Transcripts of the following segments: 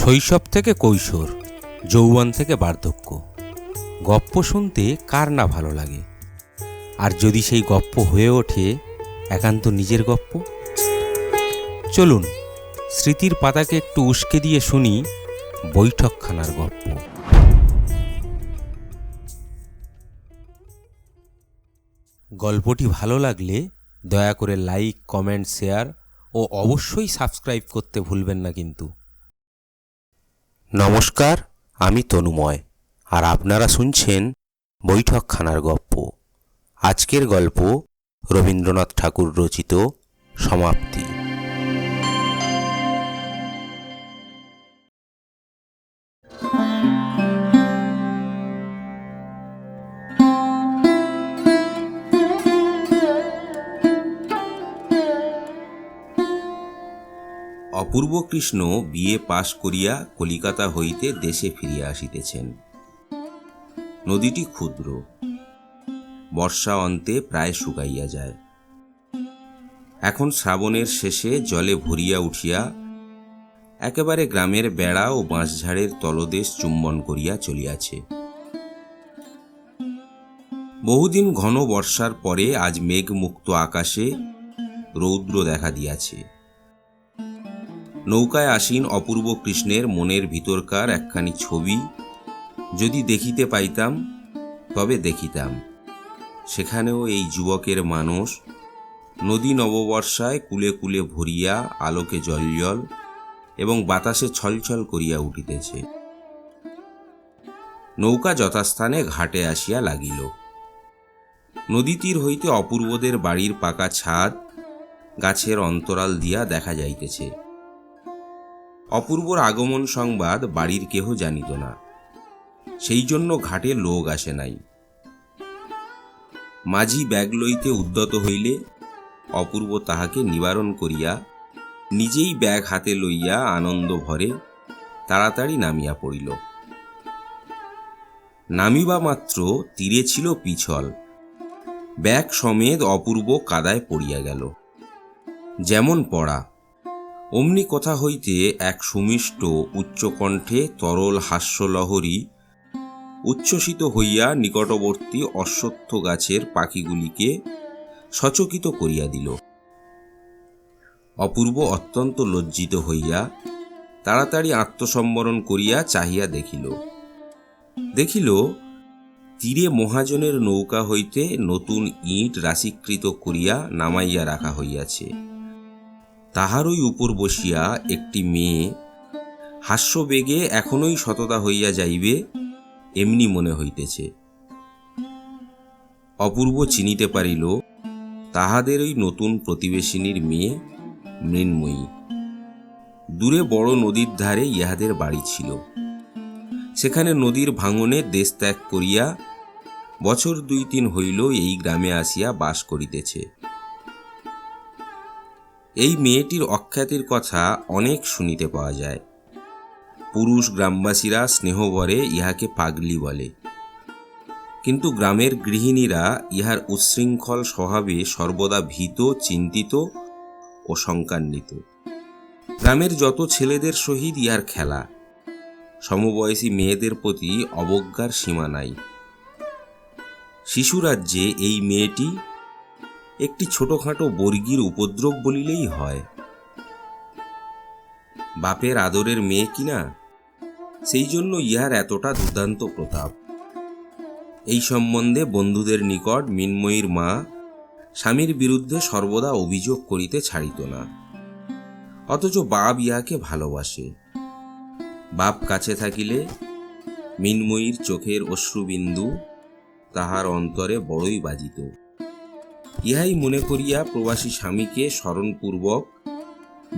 শৈশব থেকে কৈশোর, যৌবন থেকে বার্ধক্য, গপ্প শুনতে কার না ভালো লাগে। আর যদি সেই গপ্প হয়ে ওঠে একান্ত নিজের গপ্প, চলুন স্মৃতির পাতাকে একটু উস্কে দিয়ে শুনি বৈঠকখানার গপ্প। গল্পটি ভালো লাগলে দয়া করে লাইক, কমেন্ট, শেয়ার ও অবশ্যই সাবস্ক্রাইব করতে ভুলবেন না কিন্তু। নমস্কার, আমি তনুময়, আর আপনারা শুনছেন বৈঠকখানার গপ্প। আজকের গল্প রবীন্দ্রনাথ ঠাকুর রচিত সমাপ্তি। অপূর্ব কৃষ্ণ বিএ পাশ করিয়া কলিকাতা হইতে দেশে ফিরিয়া আসিতেছেন। নদীটি ক্ষুদ্র, বর্ষা অন্তে প্রায় শুকাইয়া যায়। এখন শ্রাবণের শেষে জলে ভরিয়া উঠিয়া একেবারে গ্রামের বেড়া ও বাঁশঝাড়ের তলদেশ চুম্বন করিয়া চলিয়াছে। বহুদিন ঘন বর্ষার পরে আজ মেঘমুক্ত আকাশে রৌদ্র দেখা দিয়াছে। নৌকায় আসীন অপূর্ব কৃষ্ণের মনের ভিতরকার একখানি ছবি যদি দেখিতে পাইতাম তবে দেখিতাম। সেখানেও এই যুবকের মানস নদী নববর্ষায় কুলে কুলে ভরিয়া আলোকে জলজল এবং বাতাসে ছলছল করিয়া উঠিতেছে। নৌকা যথাস্থানে ঘাটে আসিয়া লাগিল। নদী তীর হইতে অপূর্বদের বাড়ির পাকা ছাদ গাছের অন্তরাল দিয়া দেখা যাইতেছে। অপূর্বর আগমন সংবাদ বাড়ির কেহ জানিত না, সেই জন্য ঘাটে লোক আসে নাই। মাঝি ব্যাগ লইতে উদ্যত হইলে অপূর্ব তাহাকে নিবারণ করিয়া নিজেই ব্যাগ হাতে লইয়া আনন্দ ভরে তাড়াতাড়ি নামিয়া পড়িল। নামিবা মাত্র তীরে ছিল পিছল। ব্যাগ সমেত অপূর্ব কাদায় পড়িয়া গেল। যেমন পড়া অমনি কথা হইতে এক সুমিষ্ট উচ্চকণ্ঠে তরল হাস্যলহরী উচ্ছ্বসিত হইয়া নিকটবর্তী অশ্বত্থ গাছের পাখিগুলিকে সচকিত করিয়া দিল। অপূর্ব অত্যন্ত লজ্জিত হইয়া তাড়াতাড়ি আত্মসম্বরণ করিয়া চাহিয়া দেখিল তীরে মহাজনের নৌকা হইতে নতুন ইট রাশিকৃত করিয়া নামাইয়া রাখা হইয়াছে। তাহারই উপর বসিয়া একটি মেয়ে হাস্যবেগে এখনই শততা হইয়া যাইবে এমনি মনে হইতেছে। অপূর্ব চিনিতে পারিল তাহাদের ওই নতুন প্রতিবেশিনীর মেয়ে মৃন্ময়ী। দূরে বড় নদীর ধারে ইহাদের বাড়ি ছিল। সেখানে নদীর ভাঙনে দেশ ত্যাগ করিয়া বছর 2-3 হইল এই গ্রামে আসিয়া বাস করিতেছে। এই মেয়েটির অখ্যাতির কথা অনেক শুনিতে পাওয়া যায়। পুরুষ গ্রামবাসীরা স্নেহভরে ইহাকে পাগলি বলে, কিন্তু গ্রামের গৃহিণীরা ইহার উচ্ছৃঙ্খল স্বভাবে সর্বদা ভীত, চিন্তিত ও শঙ্কান্বিত। গ্রামের যত ছেলেদের সহিত ইহার খেলা, সমবয়সী মেয়েদের প্রতি অবজ্ঞার সীমা নাই। শিশুরাজ্যে এই মেয়েটি একটি ছোটখাটো বর্গীর উপদ্রব বলিলেই হয়। বাপের আদরের মেয়ে কিনা, সেই জন্য ইহার এতটা দুর্দান্ত প্রতাপ। এই সম্বন্ধে বন্ধুদের নিকট মৃন্ময়ীর মা স্বামীর বিরুদ্ধে সর্বদা অভিযোগ করিতে ছাড়িত না। অথচ বাপ ইহাকে ভালোবাসে। বাপ কাছে থাকিলে মৃন্ময়ীর চোখের অশ্রুবিন্দু তাহার অন্তরে বড়ই বাজিত। ইহাই মনে করিয়া প্রবাসী স্বামীকে স্মরণপূর্বক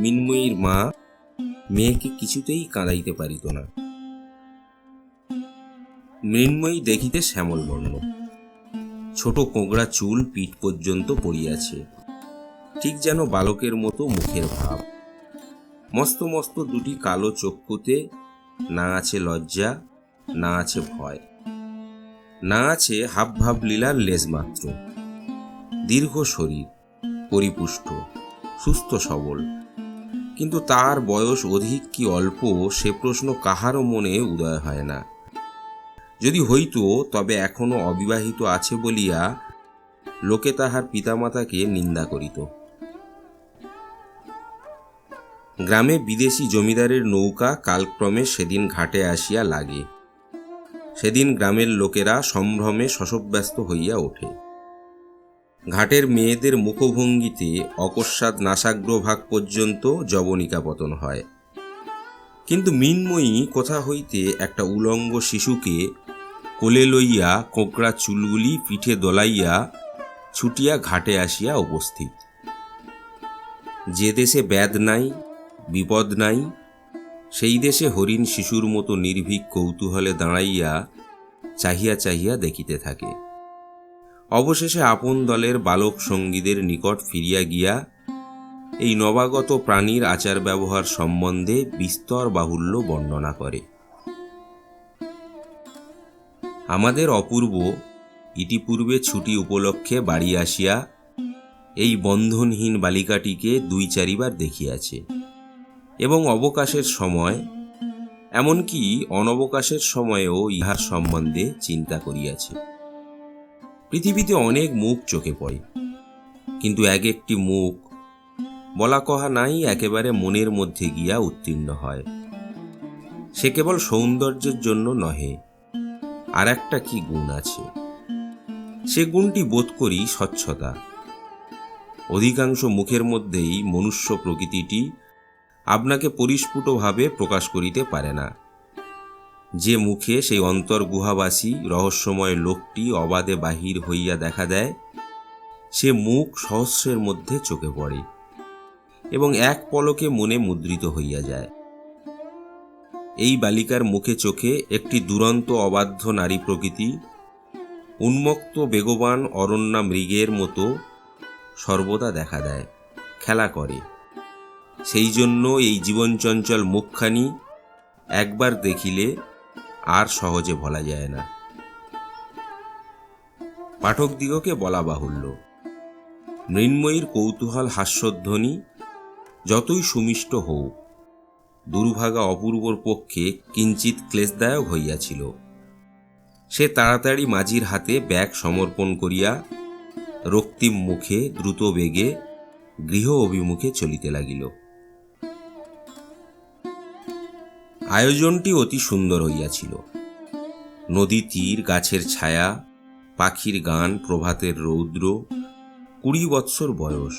মৃন্ময়ীর মা মেয়েকে কিছুতেই কাঁদাইতে পারিত না। মৃন্ময়ী দেখিতে শ্যামল বর্ণ, ছোট কোঁকড়া চুল পিঠ পর্যন্ত পড়িয়াছে, ঠিক যেন বালকের মতো মুখের ভাব। মস্ত মস্ত দুটি কালো চক্ষুতে না আছে লজ্জা, না আছে ভয়, না আছে হাবভাব লীলার লেজ মাত্র। দীর্ঘ শরীর, পরিপুষ্ট, সুস্থ সবল, কিন্তু তার বয়স অধিক কি অল্প সে প্রশ্ন কাহারও মনে উদয় হয় না। যদি হইত তবে এখনো অবিবাহিত আছে বলিয়া লোকে তাহার পিতামাতাকে নিন্দা করিত। গ্রামে বিদেশি জমিদারের নৌকা কালক্রমে সেদিন ঘাটে আসিয়া লাগে। সেদিন গ্রামের লোকেরা সম্ভ্রমে শশব্যস্ত হইয়া ওঠে। ঘাটের মেয়েদের মুখভঙ্গিতে অকস্মাৎ নাসাগ্রভাগ পর্যন্ত যবনিকা পতন হয়। কিন্তু মৃন্ময়ী কোথা হইতে একটা উলঙ্গ শিশুকে কোলে লইয়া কোঁকড়া চুলগুলি পিঠে দোলাইয়া ছুটিয়া ঘাটে আসিয়া উপস্থিত। যে দেশে ব্যাধ নাই, বিপদ নাই, সেই দেশে হরিণ শিশুর মতো নির্ভীক কৌতূহলে দাঁড়াইয়া চাহিয়া চাহিয়া দেখিতে থাকে। অবশেষে আপন দলের বালক সঙ্গীদের নিকট ফিরিয়া গিয়া এই নবাগত প্রাণীর আচার ব্যবহার সম্বন্ধে বিস্তর বাহুল্য বর্ণনা করে। আমাদের অপূর্ব ইতিপূর্বে ছুটি উপলক্ষে বাড়ি আসিয়া এই বন্ধনহীন বালিকাটিকে 2-4বার দেখিয়াছে এবং অবকাশের সময়, এমনকি অনবকাশের সময়েও ইহার সম্বন্ধে চিন্তা করিয়াছে। পৃথিবীতে অনেক মুখ চোখে পড়ে, কিন্তু এক একটি মুখ বলা কহা নাই একেবারে মনের মধ্যে গিয়া উত্তীর্ণ হয়। সে কেবল সৌন্দর্যের জন্য নহে, আর একটা কি গুণ আছে, সে গুণটি বোধ করি স্বচ্ছতা। অধিকাংশ মুখের মধ্যেই মনুষ্য প্রকৃতিটি আপনাকে পরিস্ফুটভাবে প্রকাশ করিতে পারে না। যে মুখে সেই অন্তর্গুহাবাসী রহস্যময় লোকটি অবাধে বাহির হইয়া দেখা দেয়, সে মুখ সহস্রের মধ্যে চোখে পড়ে এবং এক পলকে মনে মুদ্রিত হইয়া যায়। এই বালিকার মুখে চোখে একটি দুরন্ত অবাধ্য নারী প্রকৃতি উন্মত্ত বেগবান অরণ্যা মৃগের মতো সর্বদা দেখা দেয়, খেলা করে। সেই জন্য এই জীবনচঞ্চল মুখখানি একবার দেখিলে আর সহজে ভোলা যায় না। পাঠকদিগকে বলা বাহুল্য, মৃন্ময়ীর কৌতূহল হাস্যধ্বনি যতই সুমিষ্ট হোক, দুর্ভাগা অপূর্বর পক্ষে কিঞ্চিত ক্লেশদায়ক হইয়াছিল। সে তাড়াতাড়ি মাঝির হাতে ব্যাগ সমর্পণ করিয়া রক্তিম মুখে দ্রুত বেগে গৃহ অভিমুখে চলিতে লাগিল। আয়োজনটি অতি সুন্দর হইয়াছিল। নদী তীর, গাছের ছায়া, পাখির গান, প্রভাতের রৌদ্র, 20 বৎসর বয়স।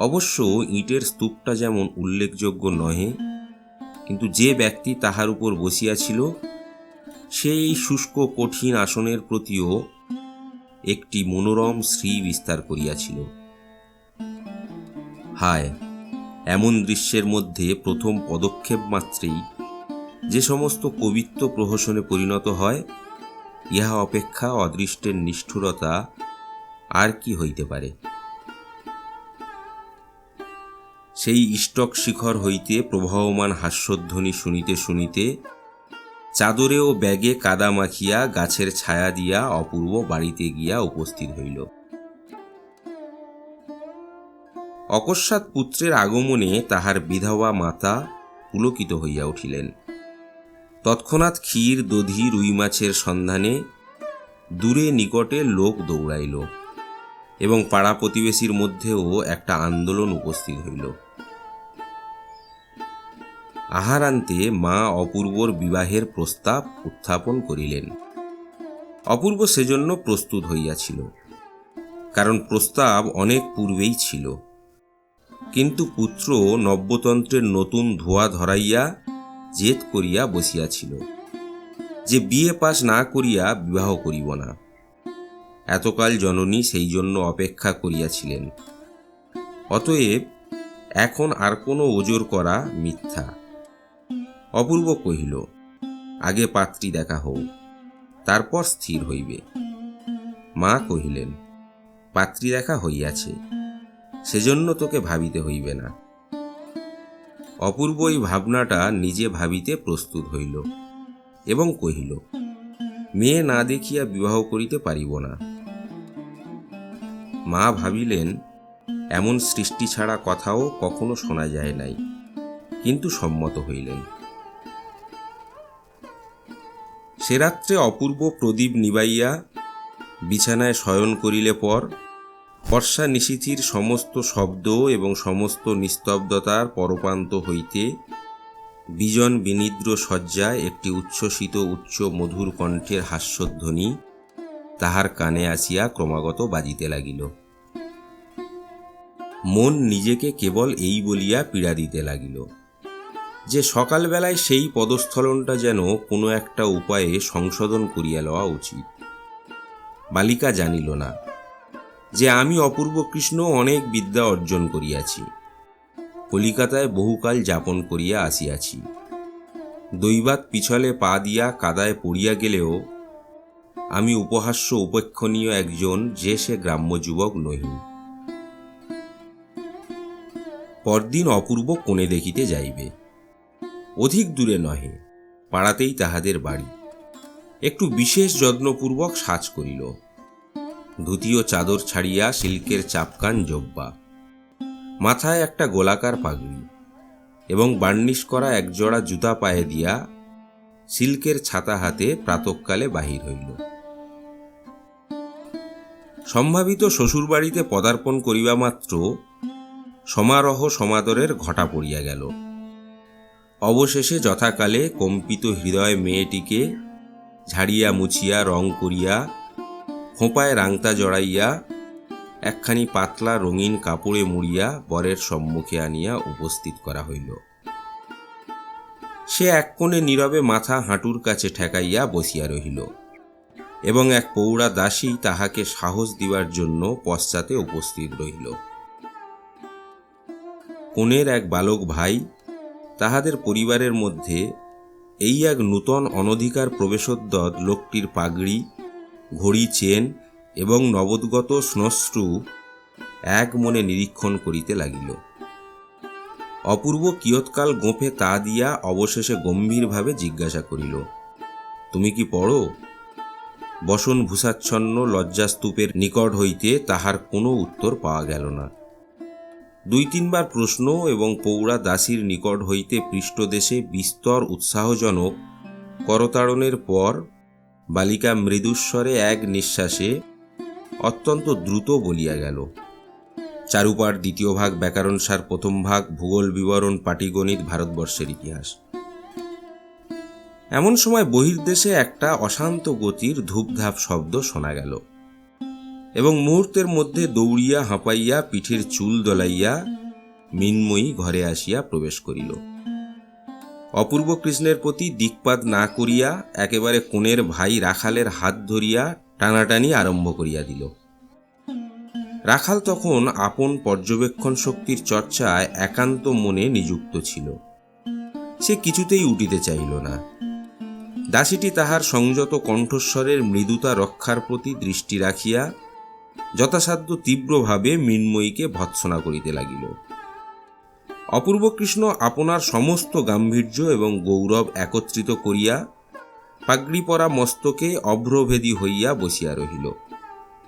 অবশ্য ইটের স্তূপটা যেমন উল্লেখযোগ্য নহে, কিন্তু যে ব্যক্তি তাহার উপর বসিয়াছিল সে এই শুষ্ক কঠিন আসনের প্রতিও একটি মনোরম শ্রী বিস্তার করিয়াছিল। হায়, এমন দৃশ্যের মধ্যে প্রথম পদক্ষেপ মাত্রেই যে সমস্ত কবিত্ব প্রহসনে পরিণত হয়, ইহা অপেক্ষা অদৃষ্টের নিষ্ঠুরতা আর কি হইতে পারে। সেই ইষ্টক শিখর হইতে প্রবাহমান হাস্যধ্বনি শুনিতে শুনিতে চাদরে ও ব্যাগে কাদা মাখিয়া গাছের ছায়া দিয়া অপূর্ব বাড়িতে গিয়া উপস্থিত হইল। অকস্মাৎ পুত্রের আগমনে তাহার বিধবা মাতা পুলকিত হইয়া উঠিলেন। তৎক্ষণাৎ ক্ষীর, দধি, রুই মাছের সন্ধানে দূরে নিকটে লোক দৌড়াইল এবং পাড়া প্রতিবেশীর মধ্যেও একটা আন্দোলন উপস্থিত হইল। আহারান্তে মা অপূর্বর বিবাহের প্রস্তাব উত্থাপন করিলেন। অপূর্ব সেজন্য প্রস্তুত হইয়াছিল, কারণ প্রস্তাব অনেক পূর্বেই ছিল। কিন্তু পুত্র নব্যতন্ত্রের নতুন ধোয়া ধরাইয়া জেদ করিয়া বসিয়াছিল যে বিয়ে পাশ না করিয়া বিবাহ করিব না। এতকাল জননী সেই জন্য অপেক্ষা করিয়াছিলেন। অতএব এখন আর কোনো ওজর করা মিথ্যা। অপূর্ব কহিল, আগে পাত্রী দেখা হোক, তারপর স্থির হইবে। মা কহিলেন, পাত্রী দেখা হইয়াছে, সেজন্য তোকে ভাবিতে হইবে না। অপূর্ব এই ভাবনাটা নিজে ভাবিতে প্রস্তুত হইল এবং কহিল, মেয়ে না দেখিয়া বিবাহ করিতে পারিব না। মা ভাবিলেন, এমন সৃষ্টি ছাড়া কথাও কখনো শোনা যায় নাই, কিন্তু সম্মত হইলেন। সে রাত্রে অপূর্ব প্রদীপ নিবাইয়া বিছানায় শয়ন করিলে পর বর্ষা নিশীথির সমস্ত শব্দ এবং সমস্ত নিস্তব্ধতার পরপ্রান্ত হইতে বিজন বিনিদ্র শয্যায় একটি উচ্ছ্বসিত উচ্চ মধুর কণ্ঠের হাস্যধ্বনি তাহার কানে আসিয়া ক্রমাগত বাজিতে লাগিল। মন নিজেকে কেবল এই বলিয়া পীড়া দিতে লাগিল যে সকালবেলায় সেই পদস্থলনটা যেন কোনো একটা উপায়ে সংশোধন করিয়া লওয়া উচিত। বালিকা জানিল না যে আমি অপূর্ব কৃষ্ণ অনেক বিদ্যা অর্জন করিয়াছি, কলিকাতায় বহুকাল যাপন করিয়া আসিয়াছি, দৈবাত পিছলে পা দিয়া কাদায় পড়িয়া গেলেও আমি উপহাস্য উপেক্ষণীয় একজন যে সে গ্রাম্য যুবক নহি। পরদিন অপূর্ব কোণে দেখিতে যাইবে, অধিক দূরে নহে, পাড়াতেই তাহাদের বাড়ি। একটু বিশেষ যত্নপূর্বক সাজ করিল, ধুতি ও চাদর ছাড়িয়া সিল্কের চাপকান জব্বা, মাথায় একটা গোলাকার পাগড়ি এবং বার্নিশ করা একজোড়া জুতা পায়ে দিয়া সিল্কের ছাতা হাতে প্রাতঃকালে বাহির হইল। সম্ভাবিত শ্বশুরবাড়িতে পদার্পণ করিবা মাত্র সমারোহ সমাদরের ঘটা পড়িয়া গেল। অবশেষে যথাকালে কম্পিত হৃদয় মেয়েটিকে ঝাড়িয়া মুছিয়া রং করিয়া খোঁপায় রাংতা জড়াইয়া একখানি পাতলা রঙিন কাপড়ে মুড়িয়া বরের সম্মুখে আনিয়া উপস্থিত করা হইল। সে এক কোণে নীরবে মাথা হাঁটুর কাছে ঠেকাইয়া বসিয়া রহিল এবং এক পৌড়া দাসী তাহাকে সাহস দিবার জন্য পশ্চাতে উপস্থিত রহিল। কনের এক বালক ভাই তাহাদের পরিবারের মধ্যে এই এক নূতন অনধিকার প্রবেশোদ্যত লোকটির পাগড়ি, ঘড়ি, চেন এবং নবোদ্গত শ্মশ্রু এক মনে নিরীক্ষণ করিতে লাগিল। অপূর্ব কিয়ৎকাল গোঁফে তা দিয়া অবশেষে গম্ভীরভাবে জিজ্ঞাসা করিল, তুমি কি পড়ো? বসন ভূষাচ্ছন্ন লজ্জাস্তূপের নিকট হইতে তাহার কোনো উত্তর পাওয়া গেল না। দুই তিনবার প্রশ্ন এবং পৌড়া দাসীর নিকট হইতে পৃষ্ঠদেশে বিস্তর উৎসাহজনক করতাড়নের পর বালিকা মৃদুস্বরে এক নিঃশ্বাসে অত্যন্ত দ্রুত বলিয়া গেল, চারুপাঠ দ্বিতীয় ভাগ, ব্যাকরণসার প্রথম ভাগ, ভূগোল বিবরণ, পাটিগণিত, ভারতবর্ষের ইতিহাস। এমন সময় বহির্দেশে একটা অশান্ত গতির ধূপধাপ শব্দ শোনা গেল এবং মুহূর্তের মধ্যে দৌড়িয়া হাঁপাইয়া পিঠের চুল দলাইয়া মৃন্ময়ী ঘরে আসিয়া প্রবেশ করিল। অপূর্ব কৃষ্ণের প্রতি দিকপাত না করিয়া একেবারে কোণের ভাই রাখালের হাত ধরিয়া টানাটানি আরম্ভ করিয়া দিল। রাখাল তখন আপন পর্যবেক্ষণ শক্তির চর্চায় একান্ত মনে নিযুক্ত ছিল। সে কিছুতেই উঠিতে চাইল না। দাসীটি তাহার সংযত কণ্ঠস্বরের মৃদুতা রক্ষার প্রতি দৃষ্টি রাখিয়া যথাসাধ্য তীব্রভাবে মৃন্ময়ীকে ভৎসনা করিতে লাগিল। অপূর্ব কৃষ্ণ আপনার সমস্ত গাম্ভীর্য এবং গৌরব একত্রিত করিয়া পাগড়ি পরা মস্তকে অভ্রভেদী হইয়া বসিয়া রহিল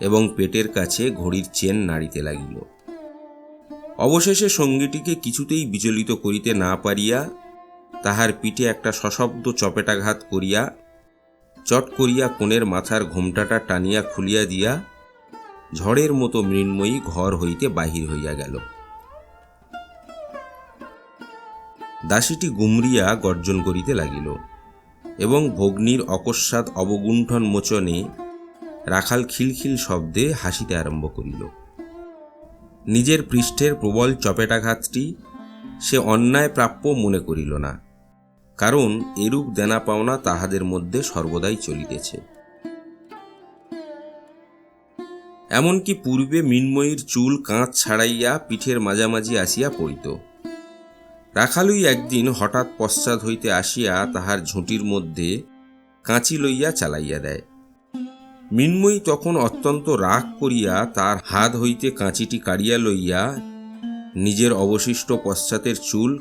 এবং পেটের কাছে ঘড়ির চেন নাড়িতে লাগিল। অবশেষে সঙ্গীটিকে কিছুতেই বিচলিত করিতে না পারিয়া তাহার পিঠে একটা সশব্দ চপেটাঘাত করিয়া চট করিয়া কোণের মাথার ঘোমটাটা টানিয়া খুলিয়া দিয়া ঝড়ের মতো মৃন্ময়ী ঘর হইতে বাহির হইয়া গেল। দাসীটি গুমরিয়া গর্জন করিতে লাগিল এবং ভগ্নীর অকস্মাৎ অবগুণ্ঠন মোচনে রাখাল খিলখিল শব্দে হাসিতে আরম্ভ করিল। নিজের পৃষ্ঠের প্রবল চপেটাঘাতটি সে অন্যায় প্রাপ্য মনে করিল না, কারণ এরূপ দেনা পাওনা তাহাদের মধ্যে সর্বদাই চলিতেছে। এমনকি পূর্বে মৃন্ময়ীর চুল কাঁচ ছাড়াইয়া পিঠের মাঝামাঝি আসিয়া পড়িত। রাখালই একদিন হঠাৎ পশ্চাৎ হইতে আসিয়া তাহার ঝুঁটির মধ্যে কাঁচি লইয়া চালাইয়া দেয়। মৃন্ময়ী তখন অত্যন্ত রাগ করিয়া তার হাত হইতে কাঁচিটি কাড়িয়া লইয়া নিজের অবশিষ্ট পশ্চাতের চুল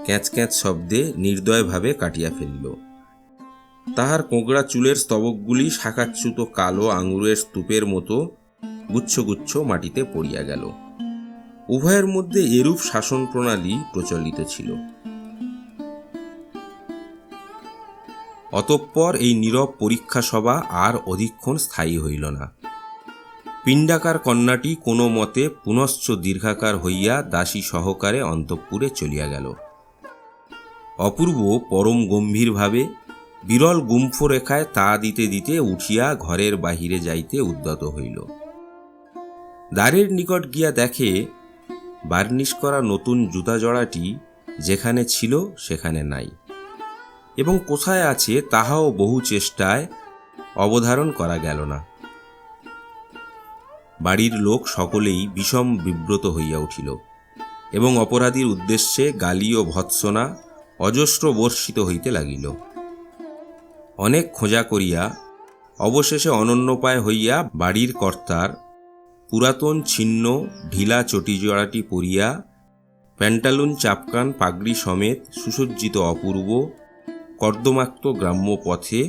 ক্যাঁচ ক্যাঁচ শব্দে নির্দয়ভাবে কাটিয়া ফেলিল। তাহার কোঁকড়া চুলের স্তবকগুলি শাখাচ্যুত কালো আঙুরের স্তূপের মতো গুচ্ছ গুচ্ছ মাটিতে পড়িয়া গেল। উভয়ের মধ্যে এরূপ শাসন প্রণালী প্রচলিত ছিল। অতঃপর এই নীরব পরীক্ষা সভা আর অধিকক্ষণ স্থায়ী হইল না। পিণ্ডাকার কন্যাটি কোনো মতে পুনশ্চ দীর্ঘাকার হইয়া দাসী সহকারে অন্তঃপুরে চলিয়া গেল। অপূর্ব পরম গম্ভীরভাবে বিরল গুম্ফ রেখায় তা দিতে দিতে উঠিয়া ঘরের বাহিরে যাইতে উদ্যত হইল। দ্বারের নিকট গিয়া দেখে বার্নিশ করা নতুন জুতা জোড়াটি যেখানে ছিল সেখানে নাই, এবং কোথায় আছে তাহাও বহু চেষ্টায় অবধারণ করা গেল না। বাড়ির লোক সকলেই বিষম বিব্রত হইয়া উঠিল এবং অপরাধীর উদ্দেশ্যে গালি ও ভৎসনা অজস্র বর্ষিত হইতে লাগিল। অনেক খোঁজা করিয়া অবশেষে অনন্যোপায় হইয়া বাড়ির কর্তার পুরাতন ছিন্ন ঢিলা চটিজোড়াটি পরিয়া প্যান্টালুন চাপকান পাগড়ি সমেত সুসজ্জিত অপূর্ব কর্দমাক্ত গ্রাম্য পথে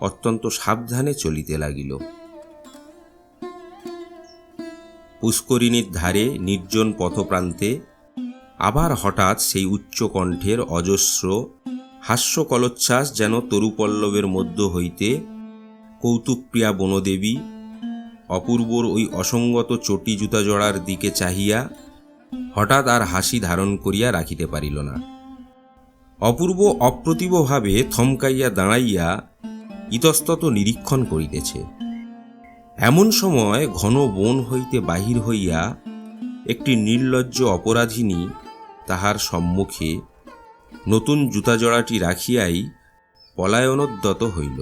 অত্যন্ত সাবধানে চলিতে লাগিল। পুষ্করিণীর ধারে নির্জন পথপ্রান্তে আবার হঠাৎ সেই উচ্চ কণ্ঠের অজস্র হাস্যকলোচ্ছ্বাস যেন তরুপল্লবের মধ্য হইতে কৌতুকপ্রিয়া বনদেবী অপূর্বর ওই অসঙ্গত চটি জুতা জড়ার দিকে চাহিয়া হঠাৎ আর হাসি ধারণ করিয়া রাখিতে পারিল না। অপূর্ব অপ্রতিভভাবে থমকাইয়া দাঁড়াইয়া ইতস্তত নিরীক্ষণ করিতেছে। এমন সময় ঘন বন হইতে বাহির হইয়া একটি নির্লজ্জ অপরাধিনী তাহার সম্মুখে নতুন জুতা জোড়াটি রাখিয়াই পলায়নোদ্যত হইল।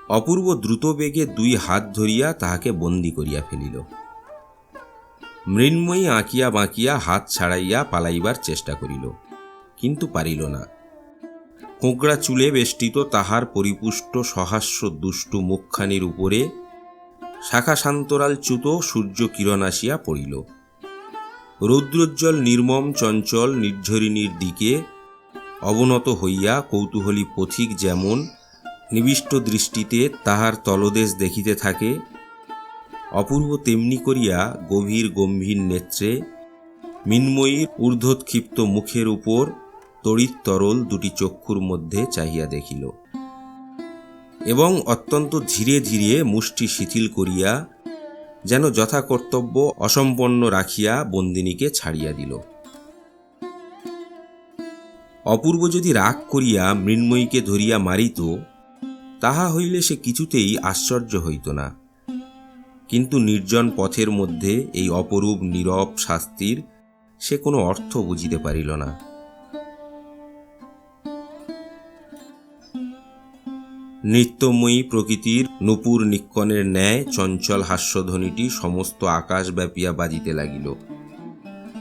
অপূর্ব দ্রুত বেগে দুই হাত ধরিয়া তাহাকে বন্দী করিয়া ফেলিল। মৃন্ময়ী আঁকিয়া বাঁকিয়া হাত ছাড়াইয়া পালাইবার চেষ্টা করিল, কিন্তু পারিল না। কোঁকড়া চুলে বেষ্টিত তাহার পরিপুষ্ট সহাস্য দুষ্টু মুখখানির উপরে শাখা শান্তরাল চ্যুত সূর্য কিরণ আসিয়া পড়িল। রৌদ্রোজ্জ্বল নির্মম চঞ্চল নির্ঝরিণীর দিকে অবনত হইয়া কৌতূহলী পথিক যেমন নিবিষ্ট দৃষ্টিতে তাহার তলদেশ দেখিতে থাকে, অপূর্ব তেমনি করিয়া গভীর গম্ভীর নেত্রে মৃন্ময়ীর ঊর্ধ্বোৎক্ষিপ্ত মুখের উপর তড়িৎ তরল দুটি চক্ষুর মধ্যে চাহিয়া দেখিল এবং অত্যন্ত ধীরে ধীরে মুষ্টি শিথিল করিয়া যেন যথাকর্তব্য অসম্পন্ন রাখিয়া বন্দিনীকে ছাড়িয়া দিল। অপূর্ব যদি রাগ করিয়া মৃন্ময়ীকে ধরিয়া মারিত তাহা হইলে সে কিছুতেই আশ্চর্য হইত না, কিন্তু নির্জন পথের মধ্যে এই অপরূপ নীরব শাস্তির সে কোনো অর্থ বুঝিতে পারিল না। নৃত্যময়ী প্রকৃতির নূপুর নিক্কণের ন্যায় চঞ্চল হাস্যধ্বনিটি সমস্ত আকাশ ব্যাপিয়া বাজিতে লাগিল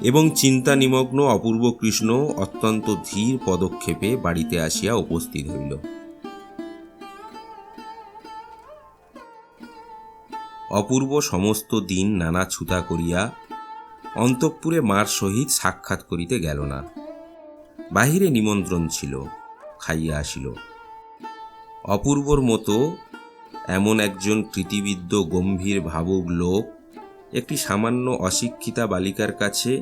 এবং চিন্তা নিমগ্ন অপূর্ব কৃষ্ণ অত্যন্ত ধীর পদক্ষেপে বাড়িতে আসিয়া উপস্থিত হইল। অপূর্ব সমস্ত দিন নানা ছুতা করিয়া অন্তঃপুরে মার সহিত সাক্ষাৎ করিতে গেল না। বাহিরে নিমন্ত্রণ ছিল, খাইয়া আসিল। অপূর্বর মতো এমন একজন কৃতিবিদ্য গম্ভীর ভাবুক লোক একটি সামান্য অশিক্ষিতা বালিকার কাছে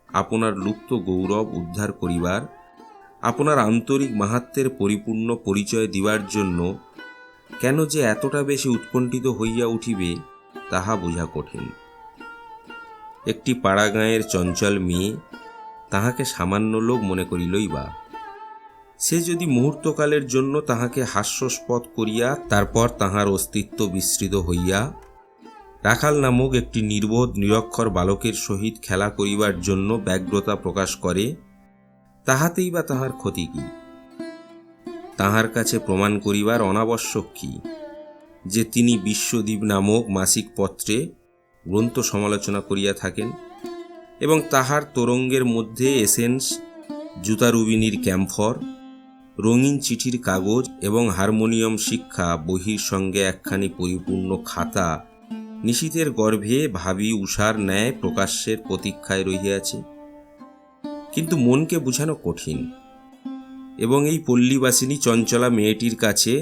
আপনার লুপ্ত গৌরব উদ্ধার করিবার, আপনার আন্তরিক মাহাত্ম্যের পরিপূর্ণ পরিচয় দিবার জন্য কেন যে এতটা বেশি উৎকণ্ঠিত হইয়া উঠিবে তাহা বোঝা কঠিন। একটি পাড়াগাঁয়ের চঞ্চল মেয়ে তাহাকে সামান্য লোক মনে করিলই বা, সে যদি মুহূর্তকালের জন্য তাহাকে হাস্যস্পদ করিয়া তারপর তাহার অস্তিত্ব বিস্মৃত হইয়া রাখাল নামক একটি নির্বোধ নিরক্ষর বালকের সহিত খেলা করিবার জন্য ব্যগ্রতা প্রকাশ করে, তাহাতেই বা তাহার ক্ষতি কি? তাহার কাছে প্রমাণ করিবার অনাবশ্যক কি যে তিনি বিশ্বদ্বীপ নামক মাসিক পত্রে গ্রন্থ সমালোচনা করিয়া থাকেন এবং তাহার তোরঙ্গের মধ্যে এসেন্স, জুতারুবিনির ক্যাম্ফর, রঙিন চিঠির কাগজ এবং হারমোনিয়াম শিক্ষা বহির সঙ্গে একখানি পরিপূর্ণ খাতা নিশীথের গর্ভে ভাবী উষার ন্যায় প্রকাশ্যের প্রতীক্ষায় রহিয়াছে। কিন্তু মনকে বুঝানো কঠিন এবং এই পল্লীবাসিনী চঞ্চলা মেয়েটির কাছে